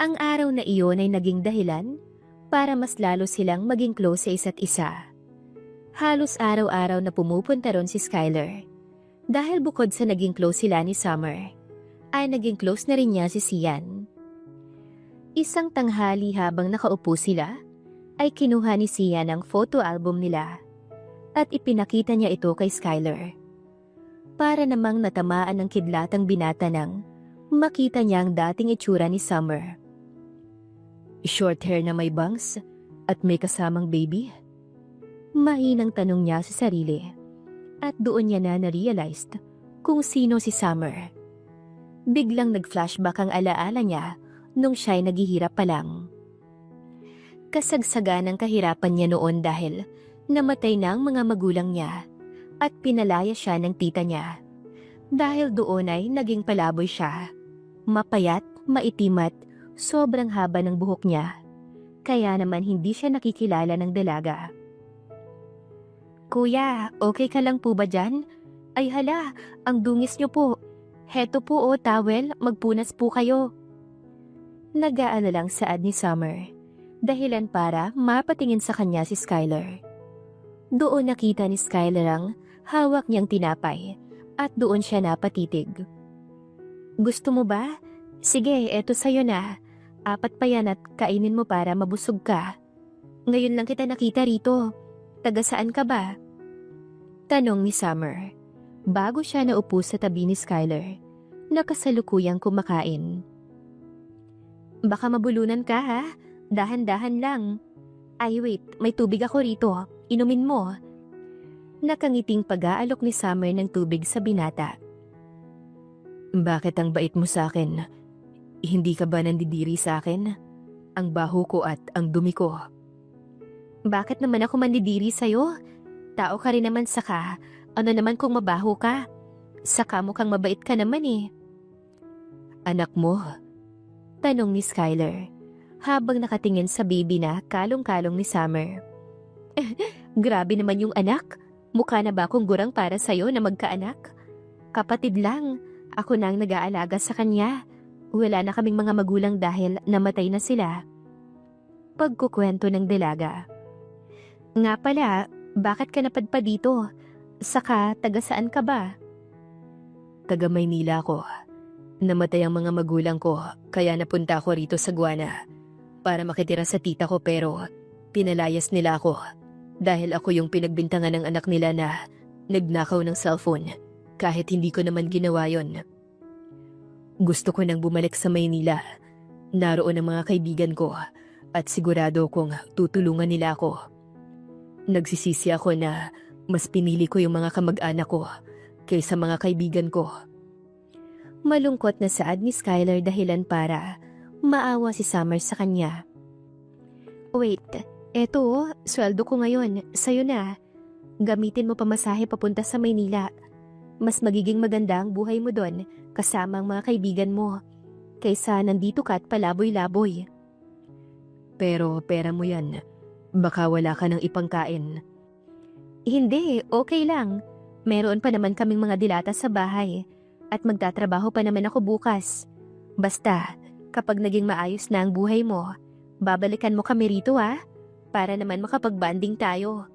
Ang araw na iyon ay naging dahilan para mas lalo silang maging close sa isa't isa. Halos araw-araw na pumupunta ron si Skylar. Dahil bukod sa naging close sila ni Summer, ay naging close na rin niya si Sian. Isang tanghali habang nakaupo sila, ay kinuha ni Sian ang photo album nila at ipinakita niya ito kay Skylar. Para namang natamaan ng kidlat ang binata nang makita niya ang dating itsura ni Summer. Short hair na may bangs at may kasamang baby? Mahinang tanong niya sa sarili at doon niya na na-realized kung sino si Summer. Biglang nag-flashback ang alaala niya nung siya'y naghihirap pa lang. Kasagsagan ang kahirapan niya noon dahil namatay na ang mga magulang niya at pinalaya siya ng tita niya. Dahil doon ay naging palaboy siya. Mapayat, maitim at sobrang haba ng buhok niya. Kaya naman hindi siya nakikilala ng dalaga. Kuya, okay ka lang po ba dyan? Ay hala, ang dungis niyo po. Heto po o towel, magpunas po kayo. Nag-aano lang saad ni Summer. Dahilan para mapatingin sa kanya si Skylar. Doon nakita ni Skylar ang hawak niyang tinapay at doon siya napatitig. Gusto mo ba? Sige, eto sa'yo na. 4 pa yan at kainin mo para mabusog ka. Ngayon lang kita nakita rito. Taga saan ka ba? Tanong ni Summer. Bago siya naupo sa tabi ni Skylar, nakasalukuyang kumakain. Baka mabulunan ka ha? Dahan-dahan lang. Ay wait, may tubig ako rito. Inumin mo. Nakangiting pag-aalok ni Summer ng tubig sa binata. Bakit ang bait mo sa akin? Hindi ka ba nandidiri sa akin? Ang baho ko at ang dumi ko. Bakit naman ako mandidiri sa'yo? Tao ka rin naman saka. Ano naman kung mabaho ka? Saka mukhang mabait ka naman eh. Anak mo? Tanong ni Skylar habang nakatingin sa baby na kalong-kalong ni Summer. Grabe naman yung anak. Mukha na ba akong gurang para sa'yo na magkaanak? Kapatid lang. Ako na ang nag-aalaga sa kanya. Wala na kaming mga magulang dahil namatay na sila. Pagkukwento ng dalaga. Nga pala, bakit ka napadpa dito? Saka, taga saan ka ba? Taga Maynila ko. Namatay ang mga magulang ko, kaya napunta ako rito sa Guana. para makitira sa tita ko pero pinalayas nila ako dahil ako yung pinagbintangan ng anak nila na nagnakaw ng cellphone kahit hindi ko naman ginawa yon. Gusto ko nang bumalik sa Maynila. Naroon ang mga kaibigan ko at sigurado kong tutulungan nila ako. Nagsisisi ako na mas pinili ko yung mga kamag-anak ko kaysa mga kaibigan ko. Malungkot na saad ni Skylar dahilan para maawa si Summer sa kanya. Wait, eto, sweldo ko ngayon, sa'yo na. Gamitin mo pamasahe papunta sa Maynila. Mas magiging maganda ang buhay mo doon kasama ang mga kaibigan mo kaysa nandito ka at palaboy-laboy. Pero pera mo yan. Baka wala ka ng ipangkain. Hindi, okay lang. Meron pa naman kaming mga dilata sa bahay at magtatrabaho pa naman ako bukas. Basta, kapag naging maayos na ang buhay mo, babalikan mo kami rito para naman makapag-banding tayo.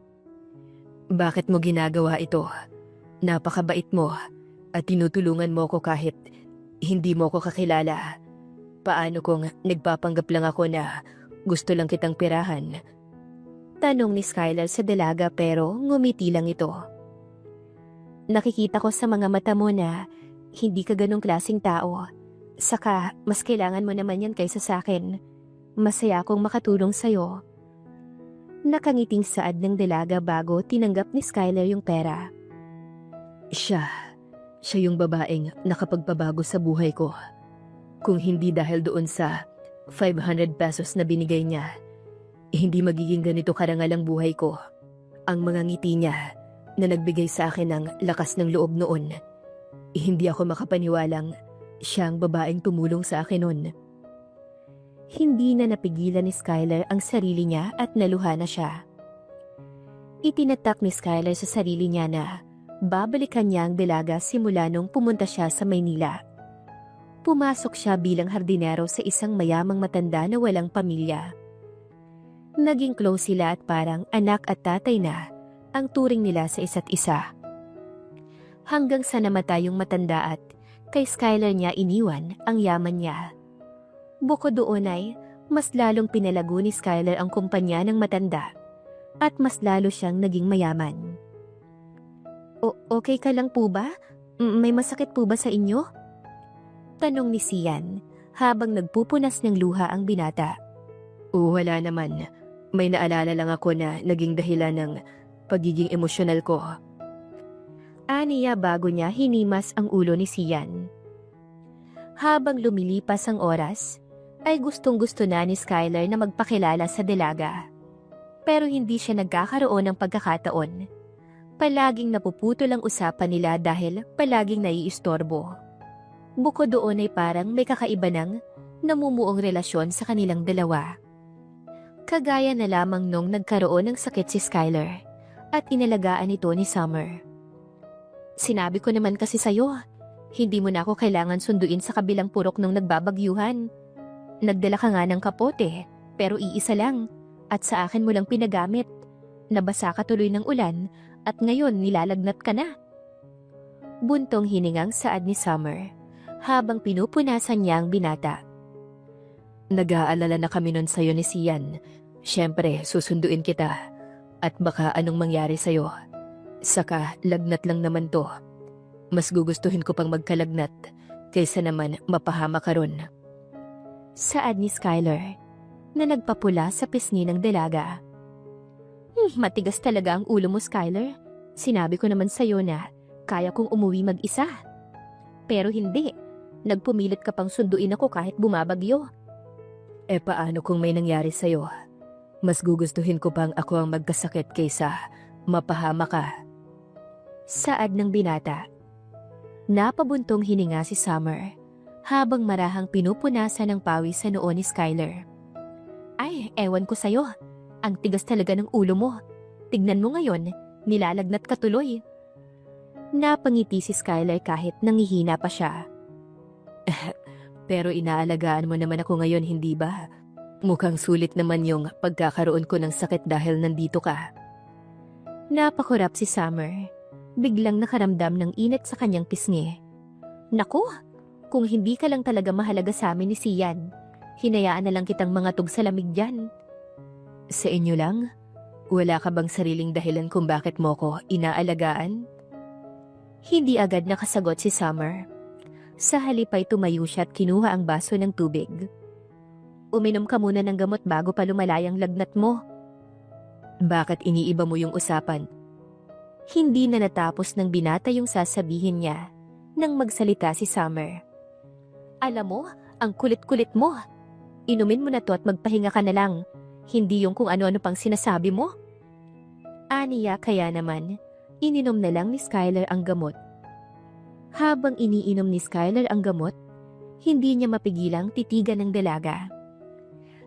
Bakit mo ginagawa ito? Napakabait mo at tinutulungan mo ko kahit hindi mo ko kakilala. Paano kung nagpapanggap lang ako na gusto lang kitang pirahan? Tanong ni Skylar sa dalaga pero ngumiti lang ito. Nakikita ko sa mga mata mo na hindi ka ganong klaseng tao. Saka, mas kailangan mo naman yan kaysa sa akin. Masaya akong makatulong sa'yo. Nakangiting saad ng dalaga bago tinanggap ni Skylar yung pera. Siya yung babaeng nakapagpabago sa buhay ko. Kung hindi dahil doon sa 500 pesos na binigay niya, hindi magiging ganito karangal ang buhay ko. Ang mga ngiti niya na nagbigay sa akin ng lakas ng loob noon, hindi ako makapaniwalang siya ang babaeng tumulong sa akin noon. Hindi na napigilan ni Skylar ang sarili niya at naluha na siya. Itinatak ni Skylar sa sarili niya na babalikan niya ang dalaga simula nung pumunta siya sa Maynila. Pumasok siya bilang hardinero sa isang mayamang matanda na walang pamilya. Naging close sila at parang anak at tatay na ang turing nila sa isa't isa. Hanggang sa namatay yung matanda at kay Skylar niya iniwan ang yaman niya. Bukod doon ay mas lalong pinalago ni Skylar ang kumpanya ng matanda at mas lalo siyang naging mayaman. Okay ka lang po ba? May masakit po ba sa inyo? Tanong ni Sian habang nagpupunas ng luha ang binata. Wala naman. May naalala lang ako na naging dahilan ng pagiging emosyonal ko. Aniya bago niya hinimas ang ulo ni Sian. Habang lumilipas ang oras, ay gustong-gusto na ni Skylar na magpakilala sa dalaga. Pero hindi siya nagkakaroon ng pagkakataon. Palaging napuputol ang usapan nila dahil palaging naiistorbo. Bukod doon ay parang may kakaiba ng namumuong relasyon sa kanilang dalawa. Kagaya na lamang nung nagkaroon ng sakit si Skylar at inalagaan ito ni Summer. Sinabi ko naman kasi sa'yo, hindi mo na ako kailangan sunduin sa kabilang purok nung nagbabagyuhan. Nagdala ka nga ng kapote, pero iisa lang, at sa akin mo lang pinagamit. Nabasa ka tuloy ng ulan, at ngayon nilalagnat ka na. Buntong hiningang saad ni Summer, habang pinupunasan niya ang binata. Nag-aalala na kami nun sa'yo ni Sian. Siyempre, susunduin kita. At baka anong mangyari sa'yo. Saka, lagnat lang naman to. Mas gugustuhin ko pang magkalagnat kaysa naman mapahama ka ron. Saad ni Skylar, na nagpapula sa pisngi ng dalaga. Matigas talaga ang ulo mo, Skylar. Sinabi ko naman sa'yo na kaya kong umuwi mag-isa. Pero hindi. Nagpumilit ka pang sunduin ako kahit bumabagyo. Paano kung may nangyari sa'yo? Mas gugustuhin ko pang ako ang magkasakit kaysa mapahama ka. Saad ng binata. Napabuntong hininga si Summer habang marahang pinupunasan ng pawis sa noo ni Skylar. Ay, ewan ko sa'yo. Ang tigas talaga ng ulo mo. Tignan mo ngayon, nilalagnat ka tuloy. Napangiti si Skylar kahit nangihina pa siya. Pero inaalagaan mo naman ako ngayon, hindi ba? Mukhang sulit naman yung pagkakaroon ko ng sakit dahil nandito ka. Napakurap si Summer. Biglang nakaramdam ng init sa kanyang pisngi. Naku, kung hindi ka lang talaga mahalaga sa amin ni Sian, Hinayaan na lang kitang mangatog sa lamig dyan. Sa inyo lang? Wala ka bang sariling dahilan kung bakit mo ko inaalagaan? Hindi agad nakasagot si Summer. Sa halip ay tumayo siya at kinuha ang baso ng tubig. Uminom ka muna ng gamot bago pa lumalayang lagnat mo. Bakit iniiba mo yung usapan? Hindi na natapos ng binata yung sasabihin niya nang magsalita si Summer. Alam mo, ang kulit-kulit mo. Inumin mo na to at magpahinga ka na lang. Hindi yung kung ano-ano pang sinasabi mo. Aniya kaya naman, ininom na lang ni Skylar ang gamot. Habang iniinom ni Skylar ang gamot, hindi niya mapigilang titigan ng dalaga.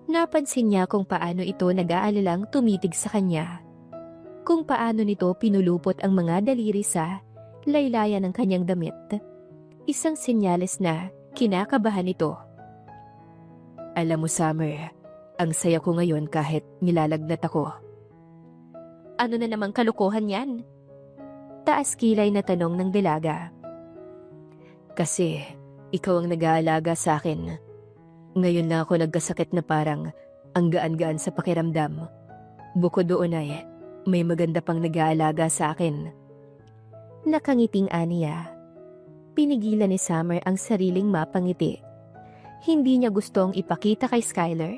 Napansin niya kung paano ito nag-aalalang tumitig sa kanya. Kung paano nito pinulupot ang mga daliri sa laylayan ng kanyang damit. Isang senyales na kinakabahan ito. Alam mo, Summer, ang saya ko ngayon kahit nilalagnat ako. Ano na namang kalukuhan yan? Taas kilay na tanong ng dalaga. Kasi ikaw ang nag-aalaga sa akin. Ngayon na ako nagkasakit na parang ang gaan-gaan sa pakiramdam. Bukod doon ay may maganda pang nag-aalaga sa akin. Nakangiting aniya. Pinigilan ni Summer ang sariling mapangiti. Hindi niya gustong ipakita kay Skylar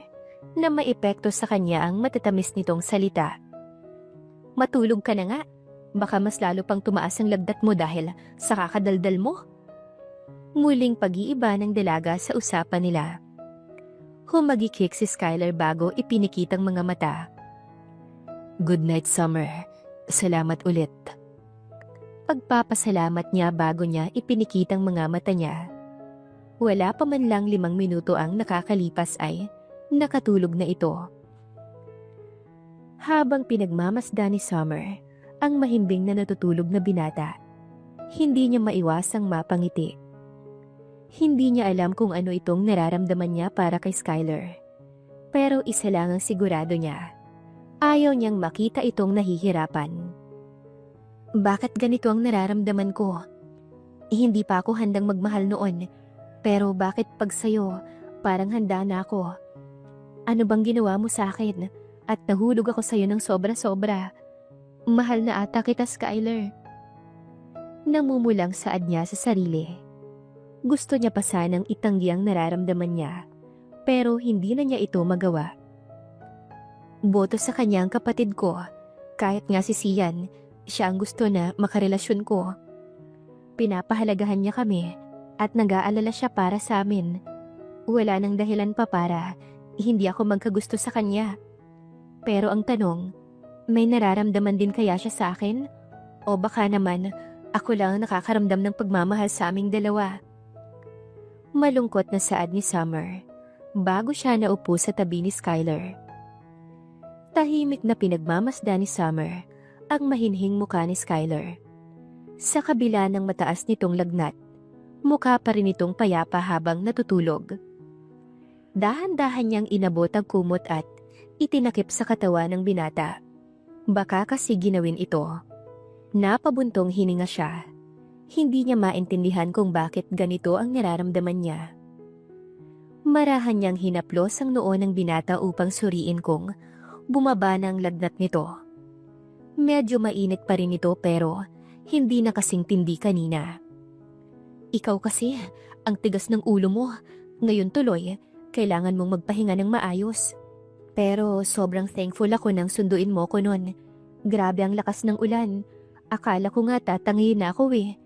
na may epekto sa kanya ang matatamis nitong salita. Matulog ka na nga. Baka mas lalo pang tumaas ang lagnat mo dahil sa kakadaldal mo. Muling pag-iiba ng dalaga sa usapan nila. Humagikik si Skylar bago ipinikitang mga mata. Good night, Summer. Salamat ulit. Pagpapasalamat niya bago niya ipinikitang mga mata niya. Wala pa man lang 5 minuto ang nakakalipas ay nakatulog na ito. Habang pinagmamasdan ni Summer ang mahimbing na natutulog na binata, hindi niya maiwasang mapangiti. Hindi niya alam kung ano itong nararamdaman niya para kay Skylar. Pero isa lang ang sigurado niya. Ayaw niyang makita itong nahihirapan. Bakit ganito ang nararamdaman ko? Hindi pa ako handang magmahal noon. Pero bakit pag sa'yo, parang handa na ako? Ano bang ginawa mo sa akin? At nahulog ako sa'yo ng sobra-sobra. Mahal na ata kita, Skylar. Namumulang saad niya sa sarili. Gusto niya pa sanang itanggi ang nararamdaman niya, pero hindi na niya ito magawa. Boto sa kanyang kapatid ko, kahit nga si Sian, siya ang gusto na makarelasyon ko. Pinapahalagahan niya kami at nag-aalala siya para sa amin. Wala nang dahilan pa para hindi ako magkagusto sa kanya. Pero ang tanong, may nararamdaman din kaya siya sa akin? O baka naman, ako lang ang nakakaramdam ng pagmamahal sa aming dalawa? Malungkot na saad ni Summer, bago siya naupo sa tabi ni Skylar. Tahimik na pinagmamasdan ni Summer ang mahinhing mukha ni Skylar. Sa kabila ng mataas nitong lagnat, mukha pa rin itong payapa habang natutulog. Dahan-dahan niyang inabot ang kumot at itinakip sa katawan ng binata. Baka kasi ginawin ito. Napabuntong hininga siya. Hindi niya maintindihan kung bakit ganito ang nararamdaman niya. Marahan niyang hinaplos ang noo ng binata upang suriin kung bumaba na ang lagnat nito. Medyo mainit pa rin ito pero hindi na kasing tindi kanina. Ikaw kasi, ang tigas ng ulo mo. Ngayon tuloy, kailangan mong magpahinga ng maayos. Pero sobrang thankful ako nang sunduin mo ko nun. Grabe ang lakas ng ulan. Akala ko nga tatangiyin na ako eh.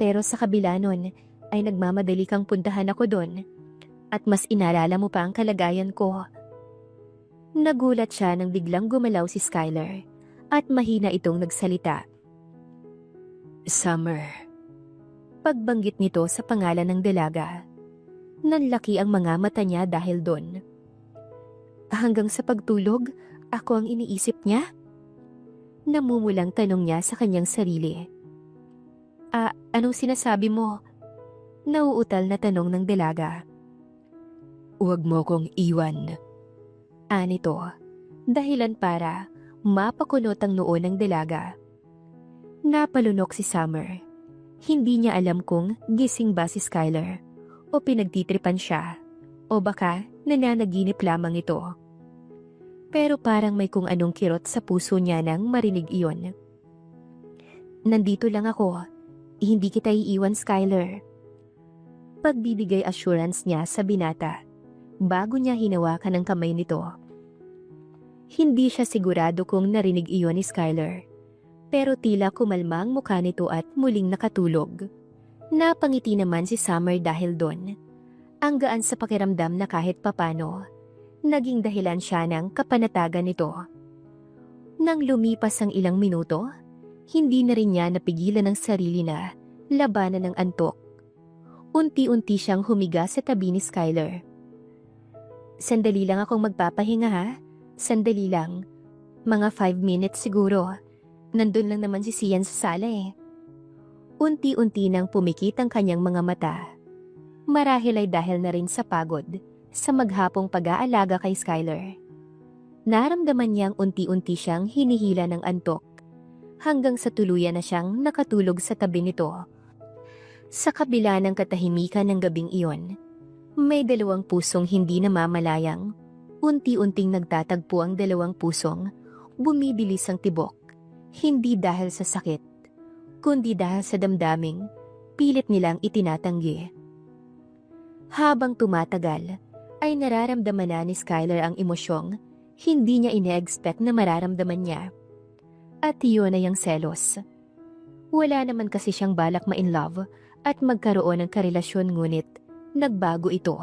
Pero sa kabila nun, ay nagmamadali kang puntahan ako doon. At mas inaalala mo pa ang kalagayan ko. Nagulat siya nang biglang gumalaw si Skylar. At mahina itong nagsalita. Summer. Pagbanggit nito sa pangalan ng dalaga. Nanlaki ang mga mata niya dahil doon. Hanggang sa pagtulog, ako ang iniisip niya? Namumulang tanong niya sa kanyang sarili. Anong sinasabi mo? Nauutal na tanong ng dalaga. Huwag mo kong iwan. Anito, dahilan para mapakunot ang noo ng dalaga. Napalunok si Summer. Hindi niya alam kung gising ba si Skylar o pinagtitripan siya o baka nananaginip lamang ito. Pero parang may kung anong kirot sa puso niya nang marinig iyon. Nandito lang ako. Hindi kita iiwan, Skyler. Pagbibigay assurance niya sa binata bago niya hinawakan ang kamay nito. Hindi siya sigurado kung narinig iyon ni Skyler, pero tila kumalma ang mukha nito at muling nakatulog. Napangiti naman si Summer dahil doon. Ang gaan sa pakiramdam na kahit papano, naging dahilan siya ng kapanatagan nito. Nang lumipas ang ilang minuto, hindi na rin niya napigilan ang sarili na labanan ng antok. Unti-unti siyang humiga sa tabi ni Skyler. Sandali lang akong magpapahinga ha. Sandali lang. Mga 5 minutes siguro. Nandun lang naman si Sian sa sala eh. Unti-unti nang pumikit ang kanyang mga mata. Marahil ay dahil na rin sa pagod sa maghapong pag-aalaga kay Skyler. Naramdaman niyang unti-unti siyang hinihila ng antok hanggang sa tuluyan na siyang nakatulog sa tabi nito. Sa kabila ng katahimikan ng gabing iyon, may dalawang pusong hindi namamalayang. Unti-unting nagtatagpo ang dalawang pusong, bumibilis ang tibok. Hindi dahil sa sakit, kundi dahil sa damdaming pilit nilang itinatanggi. Habang tumatagal, ay nararamdaman na ni Skyler ang emosyong hindi niya ine-expect na mararamdaman niya. At iyon ay ang selos. Wala naman kasi siyang balak ma-in-love at magkaroon ng karelasyon, ngunit nagbago ito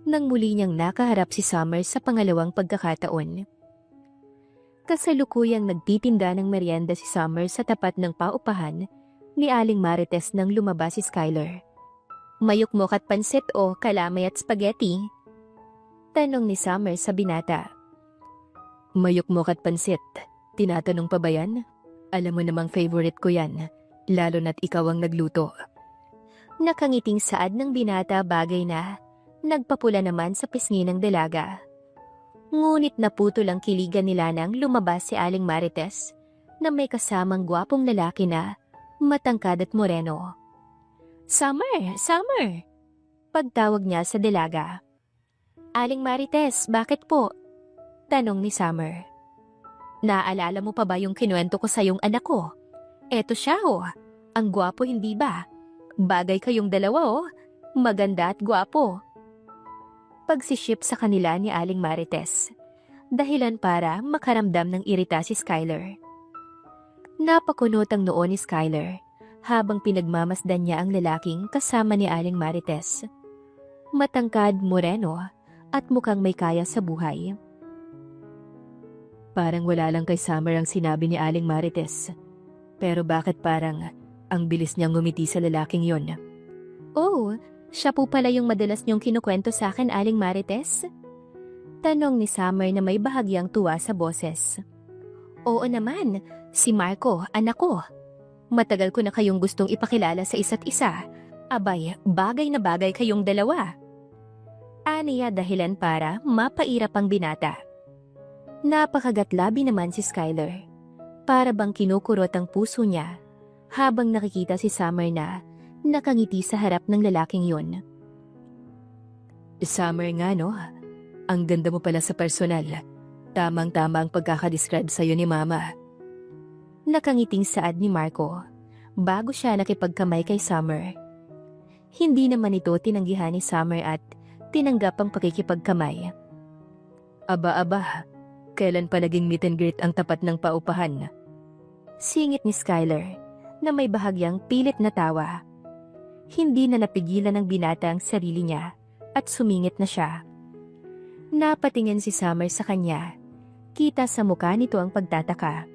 nang muli niyang nakaharap si Summer sa pangalawang pagkakataon. Kasalukuyang nagtitinda ng merienda si Summer sa tapat ng paupahan ni Aling Marites nang lumabas si Skyler. Mayukmok at pansit o kalamay at spaghetti? Tanong ni Summer sa binata. Mayukmok at pansit. Tinatanong pa ba yan? Alam mo namang favorite ko yan, lalo na't ikaw ang nagluto. Nakangiting saad ng binata, bagay na nagpapula naman sa pisngi ng dalaga. Ngunit naputol ang kiligan nila nang lumabas si Aling Marites na may kasamang gwapong lalaki na matangkad at moreno. Summer! Summer! Pagtawag niya sa dalaga. Aling Marites, bakit po? Tanong ni Summer. Naalala mo pa ba yung kinuwento ko sa yung anak ko? Eto siya oh, ang gwapo hindi ba? Bagay kayong dalawa oh, maganda at gwapo. Pagsiship sa kanila ni Aling Marites, dahilan para makaramdam ng irita si Skyler. Napakunot ang noo ni Skyler habang pinagmamasdan niya ang lalaking kasama ni Aling Marites. Matangkad, moreno, at mukhang may kaya sa buhay. Parang wala lang kay Summer ang sinabi ni Aling Marites. Pero bakit parang ang bilis niyang ngumiti sa lalaking yon? Oh, siya po pala yung madalas niyong kinukwento sa akin, Aling Marites? Tanong ni Summer na may bahagyang tuwa sa boses. Oo naman, si Marco, anak ko. Matagal ko na kayong gustong ipakilala sa isa't isa. Abay, bagay na bagay kayong dalawa. Aniya dahilan para mapairap ang binata. Napakagatlabi naman si Skyler. Para bang kinukurot ang puso niya habang nakikita si Summer na nakangiti sa harap ng lalaking yon. Summer nga no, ang ganda mo pala sa personal. Tamang-tama ang pagkakadescribe sa'yo ni Mama. Nakangiting saad ni Marco bago siya nakipagkamay kay Summer. Hindi naman ito tinanggihan ni Summer at tinanggap ang pakikipagkamay. Aba-aba, kailan pa naging meet and greet ang tapat ng paupahan? Singit ni Skyler na may bahagyang pilit na tawa. Hindi na napigilan ng binata ang sarili niya at sumingit na siya. Napatingin si Summer sa kanya. Kita sa mukha nito ang pagtataka.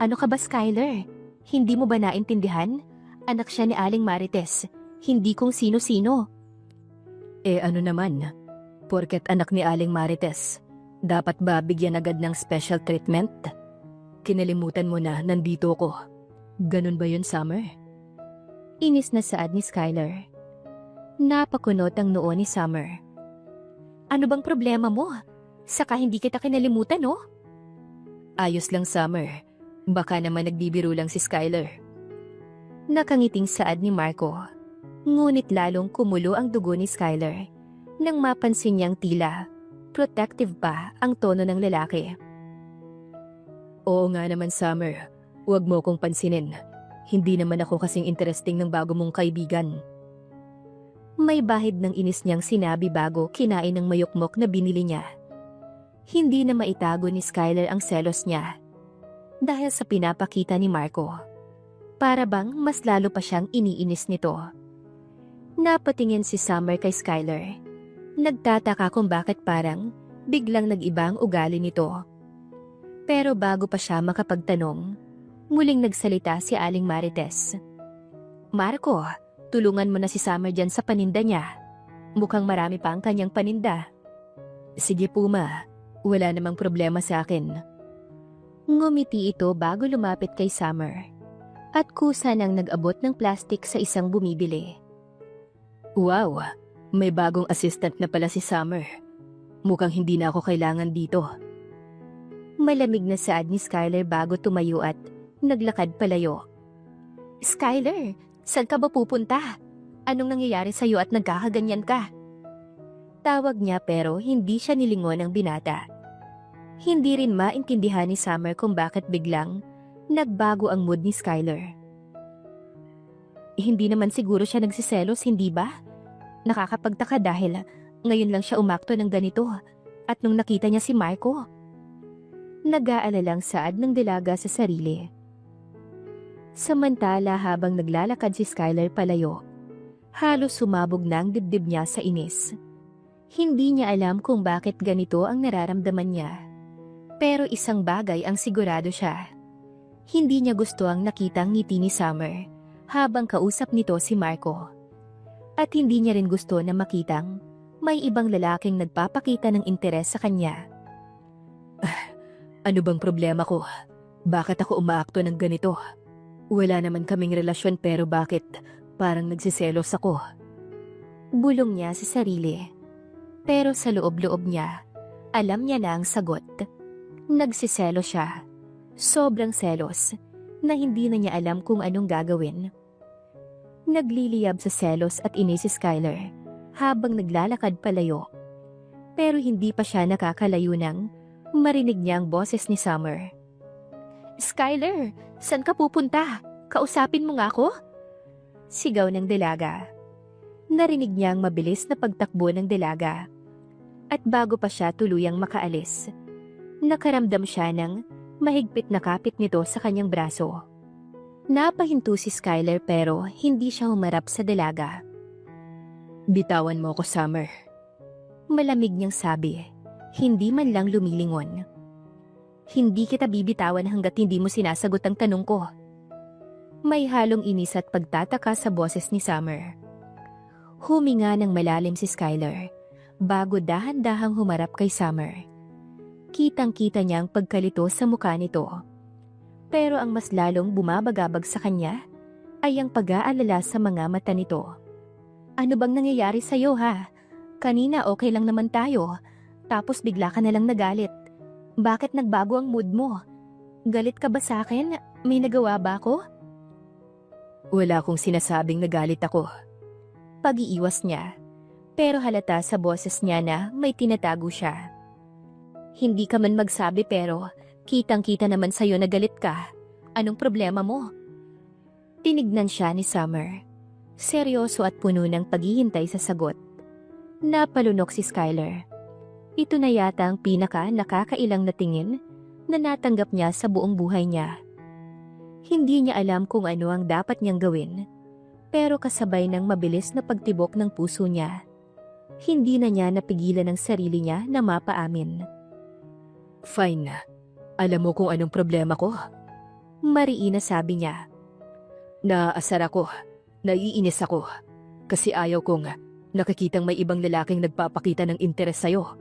Ano ka ba, Skyler? Hindi mo ba naintindihan? Anak siya ni Aling Marites, hindi kung sino-sino. Ano naman? Porket anak ni Aling Marites, dapat ba bigyan agad ng special treatment? Kinalimutan mo na nandito ko. Ganun ba yun, Summer? Inis na saad ni Skyler. Napakunot ang noo ni Summer. Ano bang problema mo? Saka hindi kita kinalimutan, no? Ayos lang, Summer. Baka naman nagbibiro lang si Skyler. Nakangiting saad ni Marco. Ngunit lalong kumulo ang dugo ni Skyler Nang mapansin niyang tila, protective pa ang tono ng lalaki. Oo nga naman, Summer. Huwag mo kong pansinin. Hindi naman ako kasing interesting ng bago mong kaibigan. May bahid ng inis niyang sinabi bago kinain ng mayukmok na binili niya. Hindi na maitago ni Skylar ang selos niya dahil sa pinapakita ni Marco. Para bang mas lalo pa siyang iniinis nito. Napatingin si Summer kay Skylar. Nagtataka kung bakit parang biglang nag-iba ang ugali nito. Pero bago pa siya makapagtanong, muling nagsalita si Aling Marites. Marco, tulungan mo na si Summer dyan sa paninda niya. Mukhang marami pa ang kanyang paninda. Sige po, ma. Wala namang problema sa akin. Ngumiti ito bago lumapit kay Summer. At kusa nang nag-abot ng plastik sa isang bumibili. Wow, may bagong assistant na pala si Summer. Mukhang hindi na ako kailangan dito. Malamig na saad ni Skylar bago tumayo at naglakad palayo. Skylar, saan ka ba pupunta? Anong nangyayari sa'yo at nagkakaganyan ka? Tawag niya pero hindi siya nilingon ng binata. Hindi rin maintindihan ni Summer kung bakit biglang nagbago ang mood ni Skylar. Hindi naman siguro siya nagsiselos, hindi ba? Nakakapagtaka dahil ngayon lang siya umakto ng ganito at nung nakita niya si Marco. Nag-aalalang saad ng dalaga sa sarili. Samantala habang naglalakad si Skylar palayo, halos sumabog na ang dibdib niya sa inis. Hindi niya alam kung bakit ganito ang nararamdaman niya. Pero isang bagay ang sigurado siya. Hindi niya gusto ang nakitang ngiti ni Summer habang kausap nito si Marco. At hindi niya rin gusto na makitang may ibang lalaking nagpapakita ng interes sa kanya. Ano bang problema ko? Bakit ako umaakto ng ganito? Wala naman kaming relasyon pero bakit parang nagsiselos ako? Bulong niya sa sarili. Pero sa loob-loob niya, alam niya na ang sagot. Nagsiselos siya. Sobrang selos na hindi na niya alam kung anong gagawin. Nagliliyab sa selos at inis si Skylar habang naglalakad palayo. Pero hindi pa siya nakakalayo nang marinig niya ang boses ni Summer. Skylar, saan ka pupunta? Kausapin mo nga ako? Sigaw ng dalaga. Narinig niya ang mabilis na pagtakbo ng dalaga. At bago pa siya tuluyang makaalis, nakaramdam siya ng mahigpit na kapit nito sa kanyang braso. Napahinto si Skylar pero hindi siya humarap sa dalaga. Bitawan mo ako, Summer. Malamig niyang sabi, hindi man lang lumilingon. Hindi kita bibitawan hanggat hindi mo sinasagot ang tanong ko. May halong inis at pagtataka sa boses ni Summer. Huminga ng malalim si Skylar bago dahan-dahang humarap kay Summer. Kitang-kita niya ang pagkalito sa mukha nito. Pero ang mas lalong bumabagabag sa kanya ay ang pag-aalala sa mga mata nito. Ano bang nangyayari sa'yo, ha? Kanina okay lang naman tayo, tapos bigla ka na lang nagalit. Bakit nagbago ang mood mo? Galit ka ba sa akin? May nagawa ba ako? Wala akong sinasabing nagalit ako. Pag-iiwas niya, pero halata sa boses niya na may tinatago siya. Hindi ka man magsabi pero kitang-kita naman sa'yo na galit ka. Anong problema mo? Tinignan siya ni Summer. Seryoso at puno ng paghihintay sa sagot. Napalunok si Skylar. Ito na yata ang pinaka nakakailang na tingin na natanggap niya sa buong buhay niya. Hindi niya alam kung ano ang dapat niyang gawin, pero kasabay ng mabilis na pagtibok ng puso niya, hindi na niya napigilan ang sarili niya na mapaamin. Fine. Alam mo kung anong problema ko? Mariina sabi niya. Naaasar ako. Naiinis ako. Kasi ayaw kong nakikitang may ibang lalaking nagpapakita ng interes sa'yo.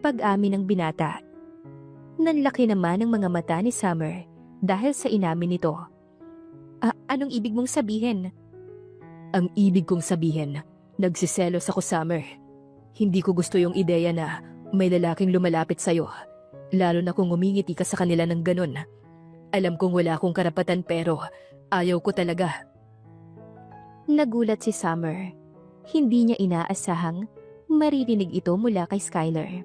Pag-amin ng binata. Nanlaki naman ang mga mata ni Summer dahil sa inamin nito. Anong ibig mong sabihin? Ang ibig kong sabihin, nagsiselos ako, Summer. Hindi ko gusto yung ideya na may lalaking lumalapit sa'yo, lalo na kung umingiti ka sa kanila ng ganun. Alam kong wala akong karapatan pero ayaw ko talaga. Nagulat si Summer. Hindi niya inaasahang Maririnig ito mula kay Skylar.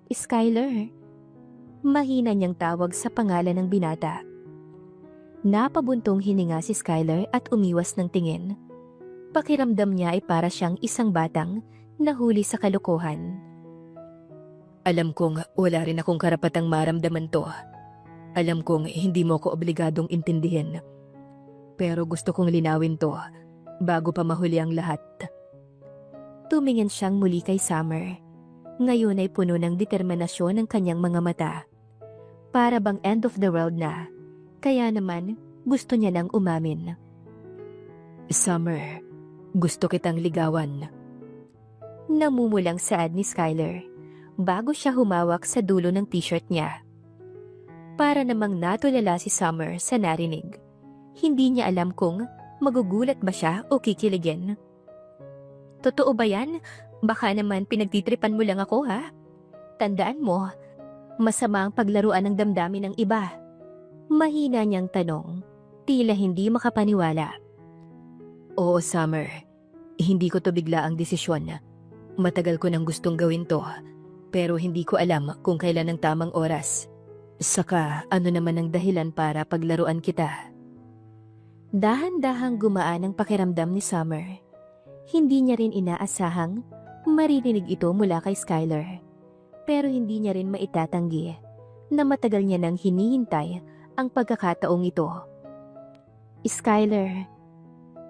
Skylar, mahina niyang tawag sa pangalan ng binata. Napabuntong hininga si Skylar at umiwas ng tingin. Pakiramdam niya ay para siyang isang batang nahuli sa kalokohan. Alam kong wala rin akong karapatang maramdaman to. Alam kong hindi mo ko obligadong intindihin. Pero gusto kong linawin to bago pa mahuli ang lahat. Tumingin siyang muli kay Summer. Ngayon ay puno ng determinasyon ang kanyang mga mata. Para bang end of the world na. Kaya naman, gusto niya nang umamin. Summer, gusto kitang ligawan. Namumulang saad ni Skylar bago siya humawak sa dulo ng t-shirt niya. Para namang natulala si Summer sa narinig. Hindi niya alam kung magugulat ba siya o kikiligin. Totoo ba yan? Baka naman pinagtitripan mo lang ako, ha? Tandaan mo, masama ang paglaruan ng damdamin ng iba. Mahina niyang tanong, tila hindi makapaniwala. Oo, Summer. Hindi ko to bigla ang desisyon. Matagal ko nang gustong gawin to, pero hindi ko alam kung kailan ang tamang oras. Saka ano naman ang dahilan para paglaruan kita. Dahan-dahang gumaan ang pakiramdam ni Summer. Hindi niya rin inaasahang maririnig ito mula kay Skylar. Pero hindi niya rin maitatanggi na matagal niya nang hinihintay ang pagkakataong ito. Skylar,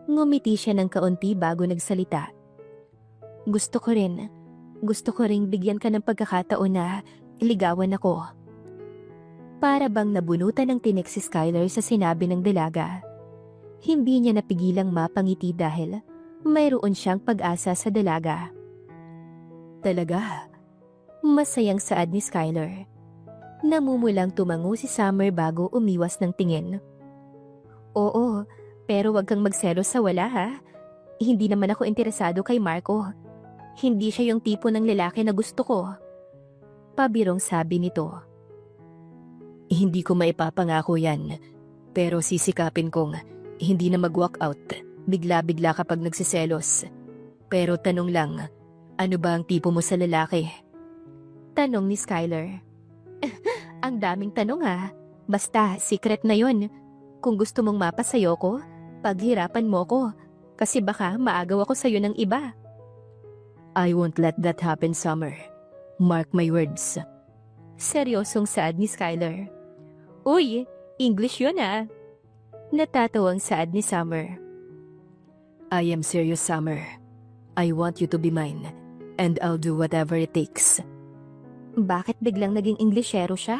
ngumiti siya ng kaunti bago nagsalita. Gusto ko ring bigyan ka ng pagkakataon na ligawan ako. Para bang nabunutan ng tinik si Skylar sa sinabi ng dalaga. Hindi niya napigilang mapangiti dahil mayroon siyang pag-asa sa dalaga. Talaga? Masayang saad ni Skylar. Namumulang tumango si Summer bago umiwas ng tingin. Oo, pero wag kang magselos sa wala, ha? Hindi naman ako interesado kay Marco. Hindi siya yung tipo ng lalaki na gusto ko. Pabirong sabi nito. Hindi ko maipapangako yan, pero sisikapin kong hindi na mag-walk out bigla-bigla kapag nagsiselos. Pero tanong lang, ano ba ang tipo mo sa lalaki? Tanong ni Skylar. Ang daming tanong, ha? Basta, secret na yon. Kung gusto mong mapasayo ko, paghirapan mo ko. Kasi baka maagaw ako sa'yo ng iba. I won't let that happen, Summer. Mark my words. Seryosong saad ni Skylar. Uy, English yun, ha? Natatawang saad ni Summer. I am serious, Summer. I want you to be mine, and I'll do whatever it takes. Bakit biglang naging Inglesero siya?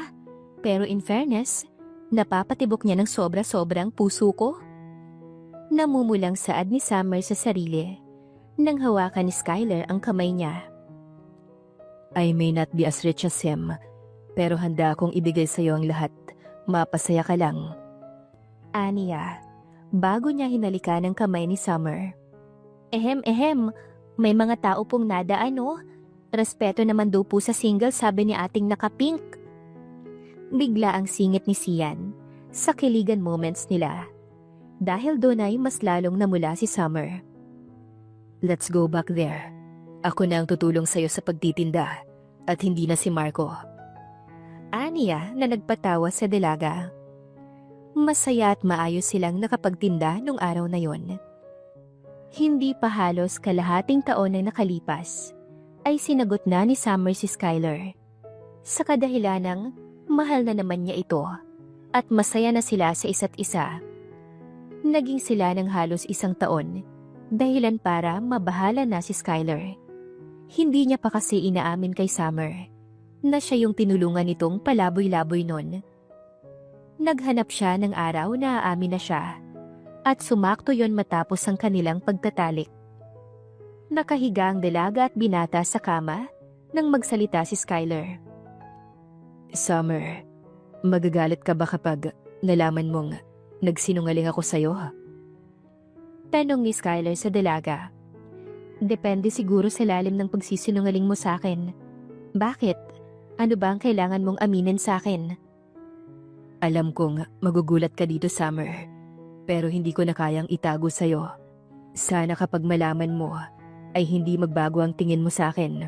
Pero in fairness, napapatibok niya ng sobra-sobrang puso ko. Namumulang saad ni Summer sa sarili nang hawakan ni Skylar ang kamay niya. I may not be as rich as him, pero handa akong ibigay sa'yo ang lahat. Mapasaya ka lang. Aniya, bago niya hinalikan ang kamay ni Summer. Ehem, may mga tao pong nadaan, no? Respeto naman daw po sa single, sabi ni ating nakapink. Bigla ang singit ni Sian sa kiligan moments nila. Dahil doon ay mas lalong namula si Summer. Let's go back there. Ako na ang tutulong sa'yo sa pagtitinda at hindi na si Marco. Aniya na nagpatawa sa dalaga. Masaya at maayos silang nakapagtinda nung araw na yon. Hindi pa halos kalahating taon na nakalipas, ay sinagot na ni Summer si Skylar. Sa kadahilanang mahal na naman niya ito at masaya na sila sa isa't isa. Naging sila ng halos isang taon, dahilan para mabahala na si Skylar. Hindi niya pa kasi inaamin kay Summer na siya yung tinulungan nitong palaboy-laboy nun. Naghanap siya ng araw na aamin na siya at sumakto yon matapos ang kanilang pagtatalik. Nakahiga ang dalaga at binata sa kama nang magsalita si Skylar. Summer, magagalit ka ba kapag nalaman mong nagsinungaling ako sa'yo? Tanong ni Skylar sa dalaga. Depende siguro sa lalim ng pagsisinungaling mo sa akin. Bakit? Ano ba ang kailangan mong aminin sa akin? Alam kong magugulat ka dito, Summer, pero hindi ko na kayang itago sa'yo. Sana kapag malaman mo, ay hindi magbago ang tingin mo sa akin.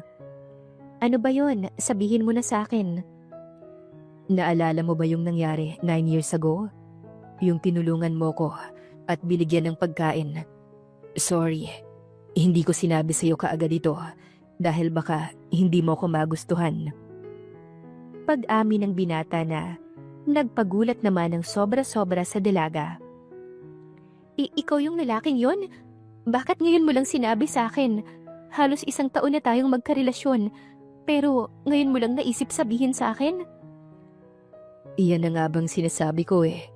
Ano ba yon? Sabihin mo na sa akin. Naalala mo ba yung nangyari 9 years ago? Yung tinulungan mo ko at binigyan ng pagkain. Sorry, hindi ko sinabi sa'yo kaagad ito dahil baka hindi mo ko magustuhan. Pag-amin ng binata na nagpagulat naman ng sobra-sobra sa dalaga. Ikaw yung lalaking yon? Bakit ngayon mo lang sinabi sa akin? Halos 1 taon na tayong magkarelasyon, pero ngayon mo lang naisip sabihin sa akin? Iyan na nga bang sinasabi ko eh.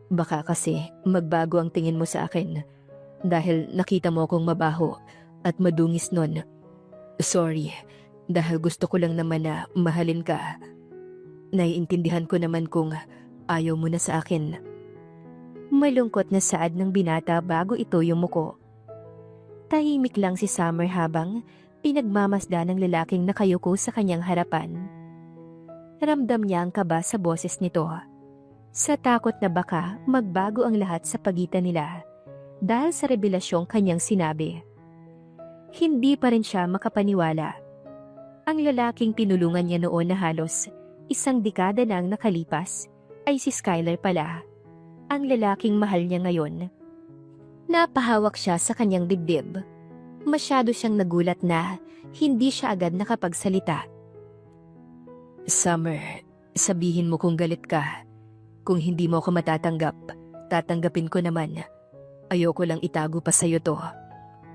Baka kasi magbago ang tingin mo sa akin dahil nakita mo akong mabaho at madungis nun. Sorry, dahil gusto ko lang naman na mahalin ka. Naiintindihan ko naman kung ayaw mo na sa akin. Malungkot na saad ng binata bago ito yumuko. Tahimik lang si Summer habang pinagmamasda ng lalaking nakayuko sa kanyang harapan. Ramdam niya ang kaba sa boses nito. Sa takot na baka magbago ang lahat sa pagitan nila dahil sa revelasyong kanyang sinabi. Hindi pa rin siya makapaniwala. Ang lalaking tinulungan niya noon na halos 1 dekada na ang nakalipas ay si Skylar pala. Ang lalaking mahal niya ngayon. Napahawak siya sa kanyang dibdib. Masyado siyang nagulat na hindi siya agad nakapagsalita. Summer, sabihin mo kung galit ka. Kung hindi mo ako matatanggap, tatanggapin ko naman. Ayoko lang itago pa sa'yo to.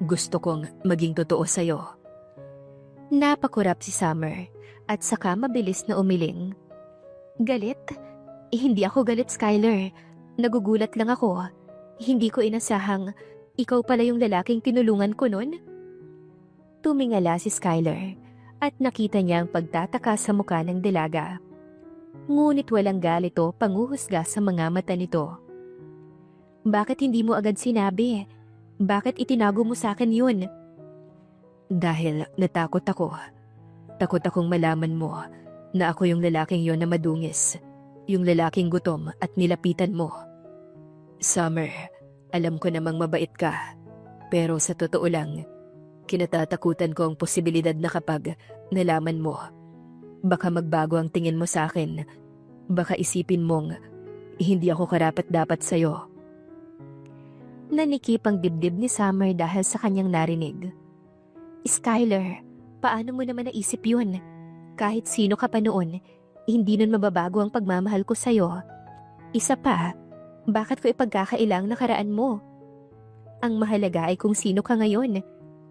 Gusto kong maging totoo sa'yo. Napakurap si Summer at saka mabilis na umiling. Galit? Hindi ako galit, Skylar. Nagugulat lang ako. Hindi ko inasahang ikaw pala yung lalaking tinulungan ko nun. Tumingala si Skylar at nakita niya ang pagtataka sa muka ng dalaga. Ngunit walang galit o panguhusga sa mga mata nito. Bakit hindi mo agad sinabi? Bakit itinago mo sa akin yun? Dahil natakot ako. Takot akong malaman mo na ako yung lalaking yon na madungis. Yung lalaking gutom at nilapitan mo. Summer, alam ko namang mabait ka. Pero sa totoo lang, kinatatakutan ko ang posibilidad na kapag nalaman mo, baka magbago ang tingin mo sa akin. Baka isipin mong hindi ako karapat-dapat sa'yo. Nanikip ang dibdib ni Summer dahil sa kanyang narinig. Skylar, paano mo naman naisip yun? Kahit sino ka pa noon, hindi nun mababago ang pagmamahal ko sa'yo. Isa pa, bakit ko ipagkakailang nakaraan mo? Ang mahalaga ay kung sino ka ngayon,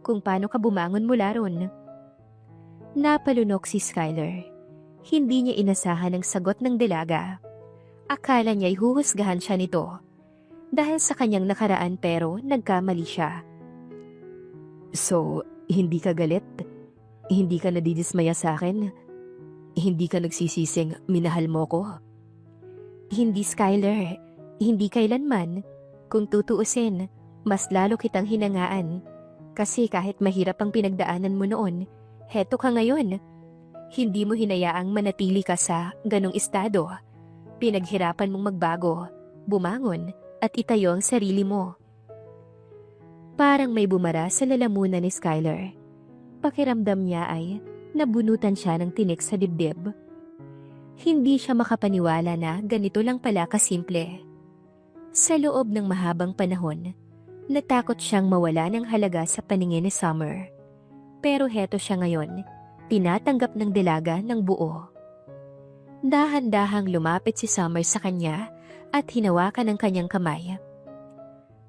kung paano ka bumangon mula ron. Napalunok si Skylar. Hindi niya inasahan ang sagot ng dalaga. Akala niya'y huhusgahan siya nito dahil sa kanyang nakaraan pero nagkamali siya. So, hindi ka galit? Hindi ka nadidismaya sa akin? Hindi ka nagsisising minahal mo ko? Hindi, Skylar. Hindi kailanman. Kung tutuusin, mas lalo kitang hinangaan. Kasi kahit mahirap ang pinagdaanan mo noon, heto ka ngayon. Hindi mo hinayaang manatili ka sa ganong estado. Pinaghirapan mong magbago, bumangon, at itayo ang sarili mo. Parang may bumara sa lalamunan ni Skylar. Pakiramdam niya ay nabunutan siya ng tinik sa dibdib. Hindi siya makapaniwala na ganito lang pala kasimple. Sa loob ng mahabang panahon, natakot siyang mawala ng halaga sa paningin ni Summer. Pero heto siya ngayon, tinatanggap ng dalaga ng buo. Dahan-dahang lumapit si Summer sa kanya at hinawakan ang kanyang kamay.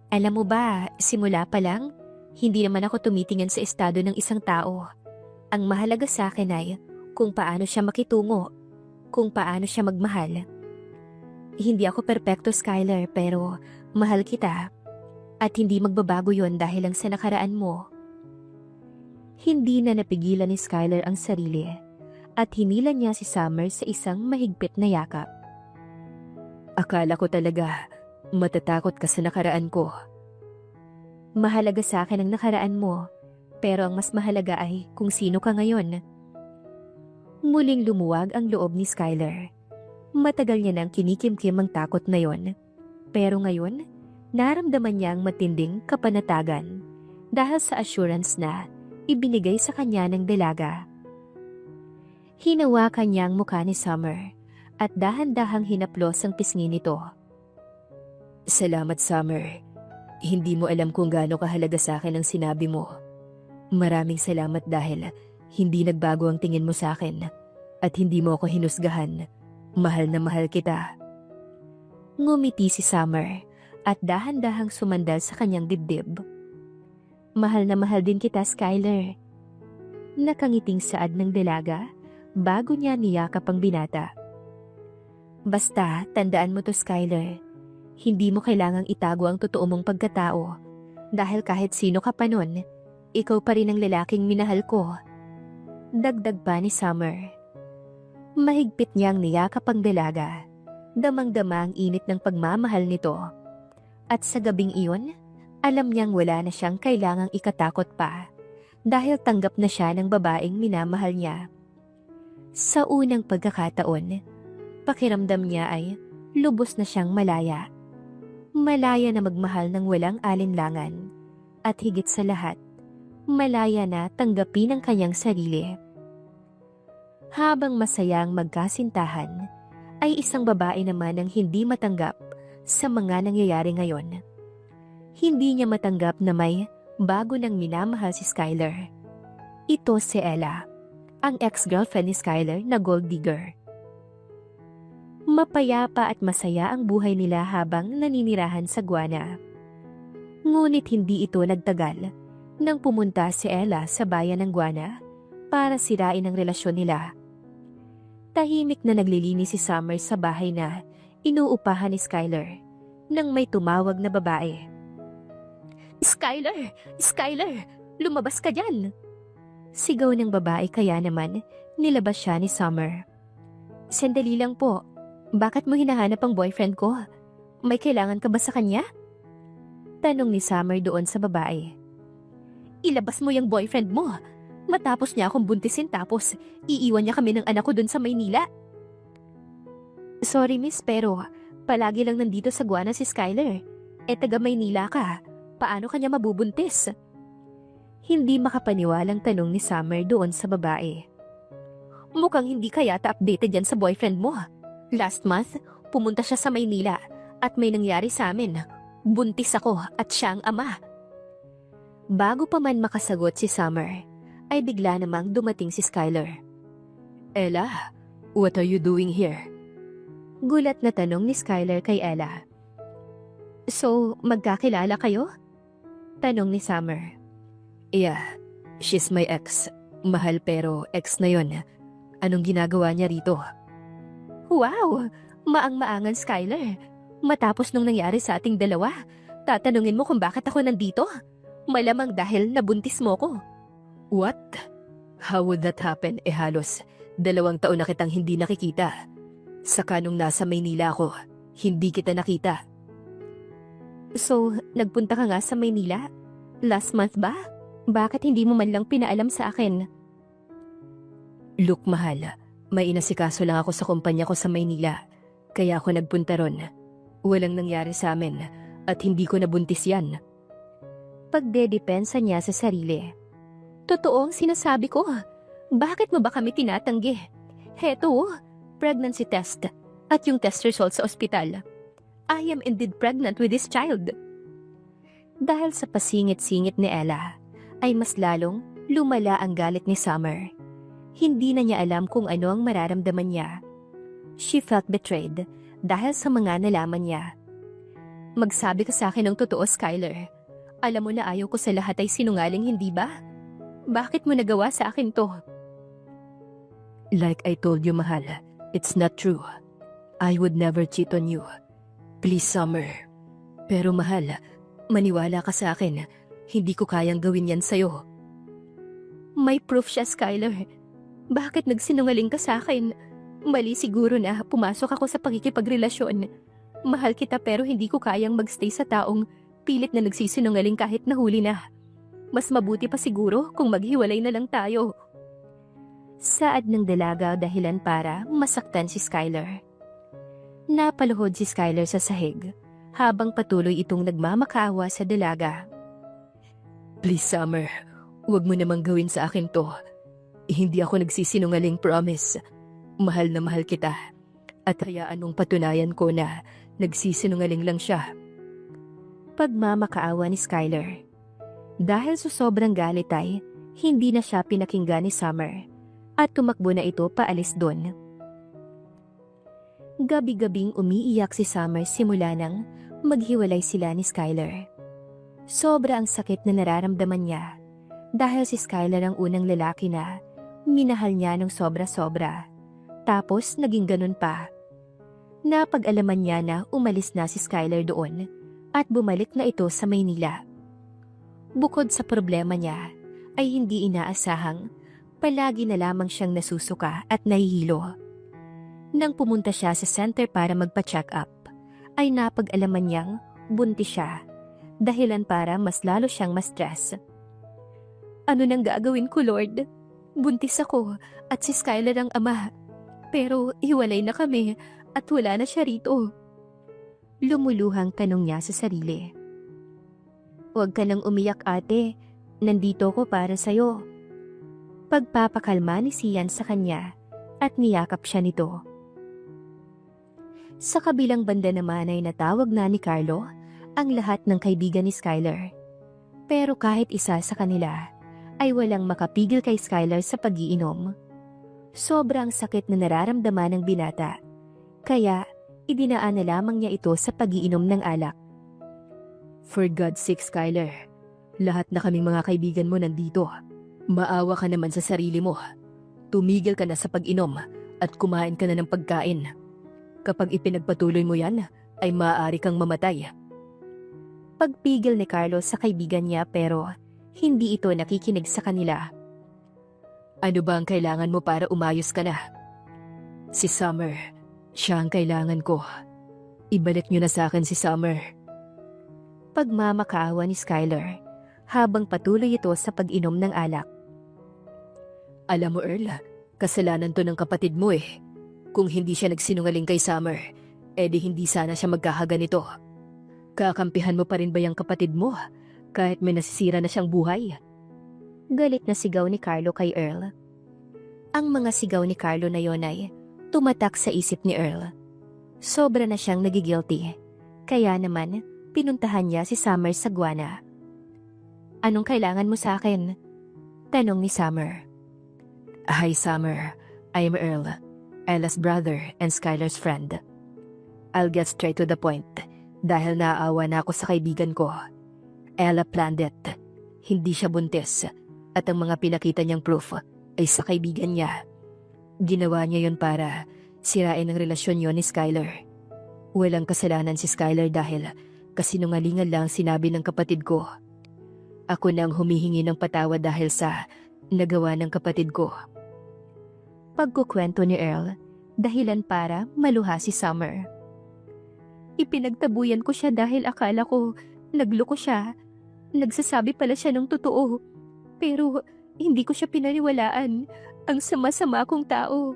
Alam mo ba, simula pa lang, hindi naman ako tumitingin sa estado ng isang tao. Ang mahalaga sa akin ay kung paano siya makitungo, kung paano siya magmahal. Hindi ako perpekto, Skylar, pero mahal kita. At hindi magbabago yon dahil lang sa nakaraan mo. Hindi na napigilan ni Skylar ang sarili at hinila niya si Summer sa isang mahigpit na yakap. Akala ko talaga matatakot ka sa nakaraan ko. Mahalaga sa akin ang nakaraan mo, pero ang mas mahalaga ay kung sino ka ngayon. Muling lumuwag ang loob ni Skylar. Matagal niya nang kinikimkim ang takot na yon. Pero ngayon, naramdaman niya ang matinding kapanatagan dahil sa assurance na ibinigay sa kanya ng dalaga. Hinawakan niya ang mukha ni Summer at dahan-dahang hinaplos ang pisngi nito. Salamat, Summer. Hindi mo alam kung gaano kahalaga sa akin ang sinabi mo. Maraming salamat dahil hindi nagbago ang tingin mo sa akin at hindi mo ako hinusgahan. Mahal na mahal kita. Ngumiti si Summer at dahan-dahang sumandal sa kanyang dibdib. Mahal na mahal din kita, Skyler. Nakangiting saad ng dalaga bago niya niyakap ang binata. Basta, tandaan mo to, Skyler. Hindi mo kailangang itago ang totoo mong pagkatao. Dahil kahit sino ka pa nun, ikaw pa rin ang lalaking minahal ko. Dagdag pa ni Summer. Mahigpit niyang niyakap ang dalaga. Damang-dama ang init ng pagmamahal nito. At sa gabing iyon, alam niyang wala na siyang kailangang ikatakot pa. Dahil tanggap na siya ng babaeng minamahal niya. Sa unang pagkakataon, pakiramdam niya ay lubos na siyang malaya. Malaya na magmahal ng walang alinlangan. At higit sa lahat, malaya na tanggapin ang kanyang sarili. Habang masayang magkasintahan, ay isang babae naman ang hindi matanggap sa mga nangyayari ngayon. Hindi niya matanggap na may bago nang minamahal si Skyler. Ito si Ella, ang ex-girlfriend ni Skyler na gold digger. Mapayapa at masaya ang buhay nila habang naninirahan sa Guana. Ngunit hindi ito nagtagal nang pumunta si Ella sa bayan ng Guana para sirain ang relasyon nila. Tahimik na naglilinis si Summer sa bahay na inuupahan ni Skyler nang may tumawag na babae. Skyler! Skyler! Lumabas ka dyan! Sigaw ng babae kaya naman nilabas siya ni Summer. Sandali lang po. Bakit mo hinahanap ang boyfriend ko? May kailangan ka ba sa kanya? Tanong ni Summer doon sa babae. Ilabas mo yung boyfriend mo. Matapos niya akong buntisin tapos iiwan niya kami ng anak ko doon sa Maynila. Sorry miss pero palagi lang nandito sa Guana si Skyler. Taga Maynila ka. Paano kanya mabubuntis? Hindi makapaniwalang tanong ni Summer doon sa babae. Mukhang hindi ka yata updated yan sa boyfriend mo. Last month, pumunta siya sa Maynila at may nangyari sa amin. Buntis ako at siya ang ama. Bago pa man makasagot si Summer, ay bigla namang dumating si Skyler. Ella, what are you doing here? Gulat na tanong ni Skyler kay Ella. So, magkakilala kayo? Tanong ni Summer. Yeah, she's my ex. Mahal pero ex na yon. Anong ginagawa niya rito? Wow! Maang-maangan, Skyler. Matapos nung nangyari sa ating dalawa, tatanungin mo kung bakit ako nandito? Malamang dahil nabuntis mo ko. What? How would that happen? Halos 2 taon na kitang hindi nakikita. Saka nung nasa Maynila ako, hindi kita nakita. So, nagpunta ka nga sa Maynila? Last month ba? Bakit hindi mo man lang pinaalam sa akin? Look, mahal. May inasikaso lang ako sa kumpanya ko sa Maynila. Kaya ako nagpunta ron. Walang nangyari sa amin at hindi ko nabuntis yan. Pagdedepensa niya sa sarili. Totoo ang sinasabi ko. Bakit mo ba kami tinatanggi? Heto, pregnancy test at yung test result sa ospital. I am indeed pregnant with this child. Dahil sa pasingit-singit ni Ella, ay mas lalong lumala ang galit ni Summer. Hindi na niya alam kung ano ang mararamdaman niya. She felt betrayed dahil sa mga nalaman niya. Magsabi ka sa akin ng totoo, Skyler. Alam mo na ayaw ko sa lahat ay sinungaling, hindi ba? Bakit mo nagawa sa akin to? Like I told you, mahal, it's not true. I would never cheat on you. Please, Summer. Pero mahal, maniwala ka sa akin. Hindi ko kayang gawin yan sa'yo. May proof siya, Skyler. Bakit nagsinungaling ka sa akin? Mali siguro na pumasok ako sa pakikipagrelasyon. Mahal kita pero hindi ko kayang magstay sa taong pilit na nagsisinungaling kahit nahuli na. Mas mabuti pa siguro kung maghiwalay na lang tayo. Saad ng dalaga dahilan para masaktan si Skyler. Napaluhod si Skyler sa sahig habang patuloy itong nagmamakaawa sa dalaga. Please, Summer. Huwag mo namang gawin sa akin to. Hindi ako nagsisinungaling, promise. Mahal na mahal kita. At hayaan mong patunayan ko na nagsisinungaling lang siya. Pagmamakaawa ni Skylar. Dahil sa sobrang galit ay, hindi na siya pinakinggan ni Summer at tumakbo na ito paalis doon. Gabi-gabing umiiyak si Summer simula nang maghiwalay sila ni Skylar. Sobra ang sakit na nararamdaman niya dahil si Skylar ang unang lalaki na minahal niya ng sobra-sobra. Tapos naging ganun pa. Napag-alaman niya na umalis na si Skylar doon at bumalik na ito sa Maynila. Bukod sa problema niya, ay hindi inaasahang palagi na lamang siyang nasusuka at nahihilo. Nang pumunta siya sa center para magpa-check up, ay napag-alaman niyang buntis siya, dahilan para mas lalo siyang ma-stress. Ano nang gagawin ko, Lord? Buntis ako at si Skylar ang ama. Pero hiwalay na kami at wala na siya rito. Lumuluhang tanong niya sa sarili. Huwag ka nang umiyak, ate. Nandito ko para sa'yo. Pagpapakalma ni Sian sa kanya at niyakap siya nito. Sa kabilang banda naman ay natawag na ni Carlo ang lahat ng kaibigan ni Skylar. Pero kahit isa sa kanila ay walang makapigil kay Skylar sa pag-iinom. Sobrang sakit na nararamdaman ng binata. Kaya idinaan na lamang niya ito sa pag-iinom ng alak. For God's sake, Skylar. Lahat na kaming mga kaibigan mo nandito. Maawa ka naman sa sarili mo. Tumigil ka na sa pag-inom at kumain ka na ng pagkain. Kapag ipinagpatuloy mo yan, ay maaari kang mamatay. Pagpigil ni Carlos sa kaibigan niya pero hindi ito nakikinig sa kanila. Ano ba ang kailangan mo para umayos ka na? Si Summer. Siya ang kailangan ko. Ibalik niyo na sa akin si Summer. Pagmamakaawa ni Skylar habang patuloy ito sa pag-inom ng alak. Alam mo, Earl, kasalanan to ng kapatid mo eh. Kung hindi siya nagsinungaling kay Summer, edi hindi sana siya magkakaganito. Kakampihan mo pa rin ba yung kapatid mo kahit may nasisira na siyang buhay? Galit na sigaw ni Carlo kay Earl. Ang mga sigaw ni Carlo na yon ay tumatak sa isip ni Earl. Sobra na siyang nagigilty. Kaya naman, pinuntahan niya si Summer sa Guana. Anong kailangan mo sa akin? Tanong ni Summer. Hi Summer, I'm Earl, Ella's brother and Skylar's friend. I'll get straight to the point dahil naaawa na ako sa kaibigan ko. Ella planned it. Hindi siya buntis at ang mga pinakita niyang proof ay sa kaibigan niya. Ginawa niya yon para sirain ang relasyon niyo ni Skylar. Walang kasalanan si Skylar dahil kasinungalingan lang sinabi ng kapatid ko. Ako na ang humihingi ng patawad dahil sa nagawa ng kapatid ko. Pagkukwento ni Earl, dahilan para maluha si Summer. Ipinagtabuyan ko siya dahil akala ko nagloko siya. Nagsasabi pala siya ng totoo. Pero hindi ko siya pinaniwalaan. Ang sama-sama kong tao.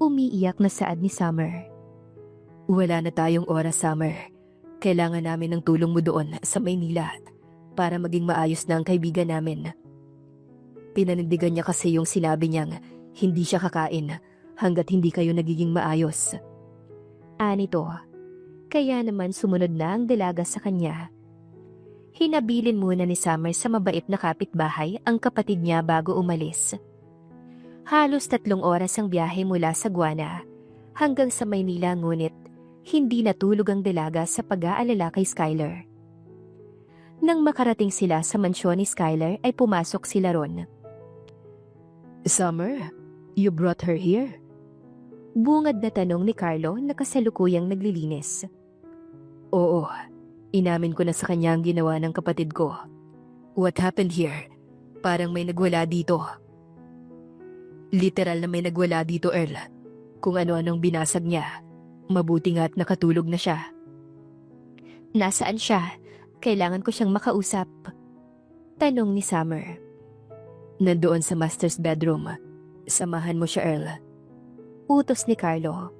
Umiiyak na saad ni Summer. Wala na tayong oras, Summer. Kailangan namin ng tulong mo doon sa Maynila para maging maayos na ang kaibigan namin. Pinanindigan niya kasi yung sinabi niyang hindi siya kakain hanggat hindi kayo nagiging maayos. Anito, kaya naman sumunod na ang dalaga sa kanya. Hinabilin muna ni Summer sa mabait na kapitbahay ang kapatid niya bago umalis. Halos 3 oras ang biyahe mula sa Guana hanggang sa Maynila ngunit hindi natulog ang dalaga sa pag-aalala kay Skylar. Nang makarating sila sa mansyon ni Skylar ay pumasok sila ron. Summer, you brought her here? Bungad na tanong ni Carlo na kasalukuyang naglilinis. Oo, inamin ko na sa kanya ang ginawa ng kapatid ko. What happened here? Parang may nagwala dito. Literal na may nagwala dito, Earl. Kung ano-anong binasag niya. Mabuti nga at nakatulog na siya. Nasaan siya? Kailangan ko siyang makausap. Tanong ni Summer. Nandoon sa master's bedroom. Samahan mo siya, Earl. Utos ni Carlo.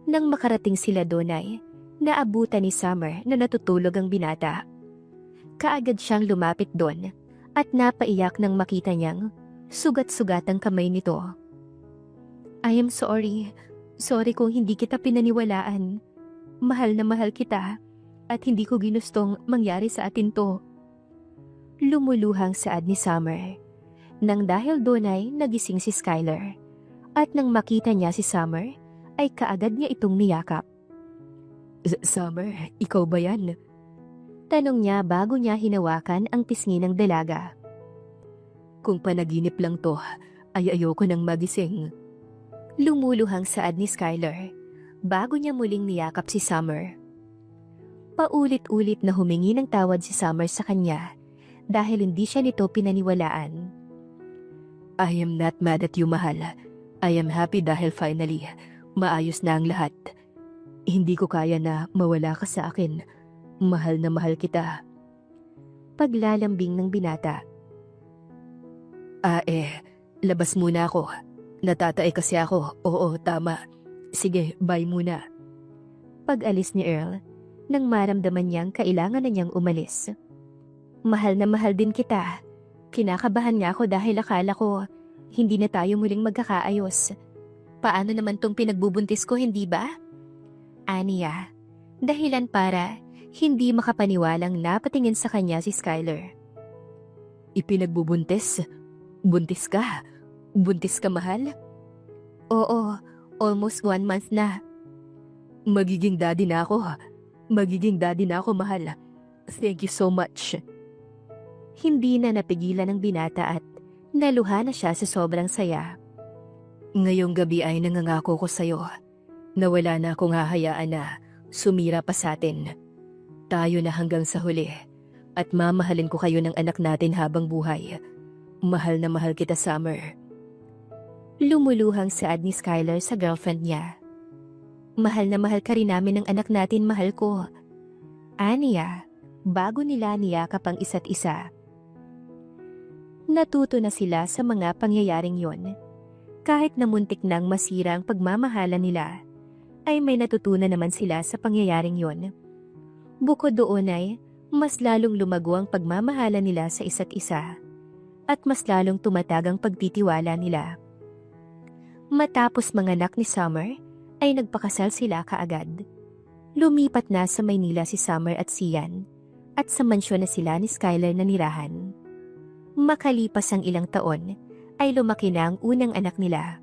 Nang makarating sila doon ay naabutan ni Summer na natutulog ang binata. Kaagad siyang lumapit doon at napaiyak nang makita niyang sugat-sugat ang kamay nito. I am sorry. Sorry kung hindi kita pinaniwalaan. Mahal na mahal kita at hindi ko ginustong mangyari sa atin to. Lumuluhang saad ni Summer. Nang dahil doon ay nagising si Skylar. At nang makita niya si Summer, ay kaagad niya itong niyakap. Summer, ikaw ba yan? Tanong niya bago niya hinawakan ang pisngi ng dalaga. Kung panaginip lang to, ay ayoko nang magising. Lumuluhang saad ni Skylar bago niya muling niyakap si Summer. Paulit-ulit na humingi ng tawad si Summer sa kanya dahil hindi siya nito pinaniwalaan. I am not mad at you, mahal. I am happy dahil finally, maayos na ang lahat. Hindi ko kaya na mawala ka sa akin. Mahal na mahal kita. Paglalambing ng binata. Labas muna ako. Natatay kasi ako. Oo, tama. Sige, bye muna. Pag-alis ni Earl, nang maramdaman niyang kailangan na niyang umalis. Mahal na mahal din kita. Kinakabahan nga ako dahil akala ko hindi na tayo muling magkakaayos. Paano naman tong pinagbubuntis ko, hindi ba? Aniya, dahilan para hindi makapaniwalang napatingin sa kanya si Skylar. Ipinagbubuntis? Buntis ka? Buntis ka, mahal? Oo, almost 1 month na. Magiging daddy na ako. Magiging daddy na ako, mahal. Thank you so much. Hindi na napigilan ng binata at naluha na siya sa sobrang saya. Ngayong gabi ay nangangako ko sa'yo na wala na akong hahayaan na sumira pa sa atin. Tayo na hanggang sa huli at mamahalin ko kayo ng anak natin habang buhay. Mahal na mahal kita, Summer. Lumuluhang saad ni Skylar sa girlfriend niya. Mahal na mahal ka rin namin ng anak natin, mahal ko. Aniya, bago nila niyakap ang isa't isa. Natuto na sila sa mga pangyayaring yon. Kahit na muntik nang masira ang pagmamahala nila, ay may natutunan naman sila sa pangyayaring yon. Bukod doon ay, mas lalong lumago ang pagmamahala nila sa isa't isa, at mas lalong tumatag ang pagtitiwala nila. Matapos manganak ni Summer, ay nagpakasal sila kaagad. Lumipat na sa Maynila si Summer at Sian, at sa mansyon na sila ni Skylar na nirahan. Makalipas ang ilang taon, ay lumaki na ang unang anak nila.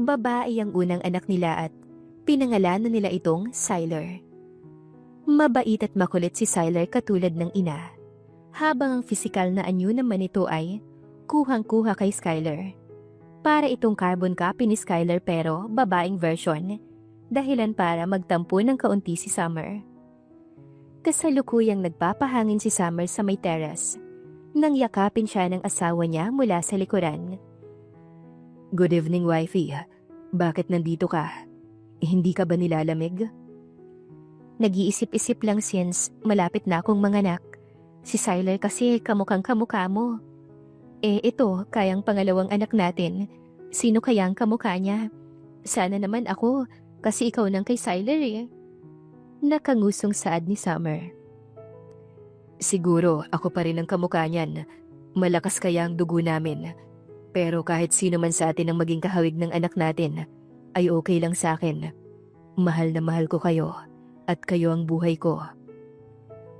Babae ang unang anak nila at pinangalanan nila itong Skylar. Mabait at makulit si Skylar katulad ng ina, habang ang pisikal na anyo naman ito ay kuhang-kuha kay Skylar. Para itong carbon copy ni Skylar pero babaeng version, dahilan para magtampo ng kaunti si Summer. Kasalukuyang nagpapahangin si Summer sa may terrace, nang yakapin siya ng asawa niya mula sa likuran. Good evening, wifey. Bakit nandito ka? Hindi ka ba nilalamig? Nag-iisip-isip lang since malapit na akong manganak. Si Skylar kasi kamukhang kamukha mo. Ito, kayang pangalawang anak natin. Sino kayang kamukha niya? Sana naman ako, kasi ikaw nang kay Skylar eh. Nakangusong saad ni Summer. Siguro ako pa rin ang kamukha niyan. Malakas kaya ang dugo namin. Pero kahit sino man sa atin ang maging kahawig ng anak natin, ay okay lang sa akin. Mahal na mahal ko kayo, at kayo ang buhay ko.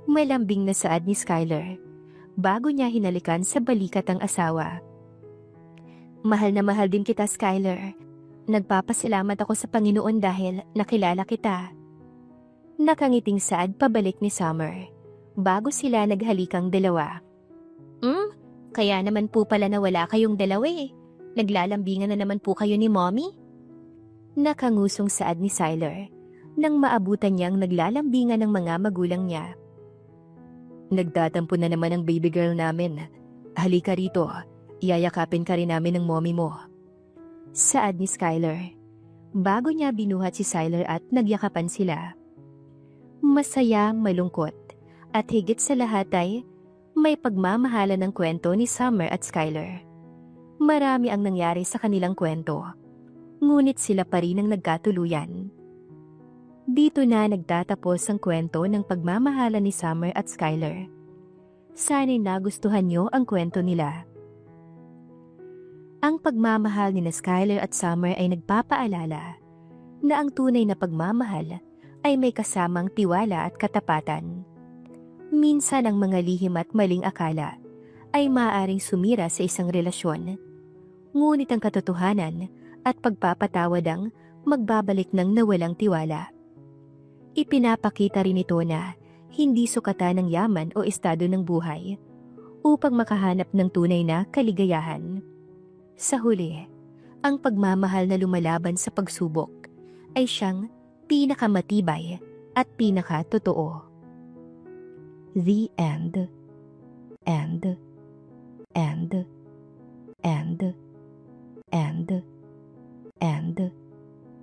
Malambing na saad ni Skylar, bago niya hinalikan sa balikat ang asawa. Mahal na mahal din kita, Skylar. Nagpapasalamat ako sa Panginoon dahil nakilala kita. Nakangiting saad pabalik ni Summer, bago sila naghalikang dalawa. Kaya naman po pala na wala kayong dalawa eh. Naglalambingan na naman po kayo ni Mommy? Nakangusong saad ni Skylar, nang maabutan niyang naglalambingan ng mga magulang niya. Nagtatampo na naman ang baby girl namin. Halika rito, iyayakapin ka rin namin ng mommy mo. Saad ni Skylar, bago niya binuhat si Skylar at nagyakapan sila. Masaya, malungkot, at higit sa lahat ay may pagmamahala ng kwento ni Summer at Skylar. Marami ang nangyari sa kanilang kwento, ngunit sila pa rin ang nagkatuluyan. Dito na nagtatapos ang kwento ng pagmamahala ni Summer at Skylar. Sana'y nagustuhan niyo ang kwento nila. Ang pagmamahal ni Skylar at Summer ay nagpapaalala na ang tunay na pagmamahal ay may kasamang tiwala at katapatan. Minsan ang mga lihim at maling akala ay maaaring sumira sa isang relasyon. Ngunit ang katotohanan at pagpapatawad ang magbabalik ng nawalang tiwala. Ipinapakita rin ito na hindi sukatan ng yaman o estado ng buhay upang makahanap ng tunay na kaligayahan. Sa huli, ang pagmamahal na lumalaban sa pagsubok ay siyang pinakamatibay at pinakatotoo. The end. End. End. End. End. End.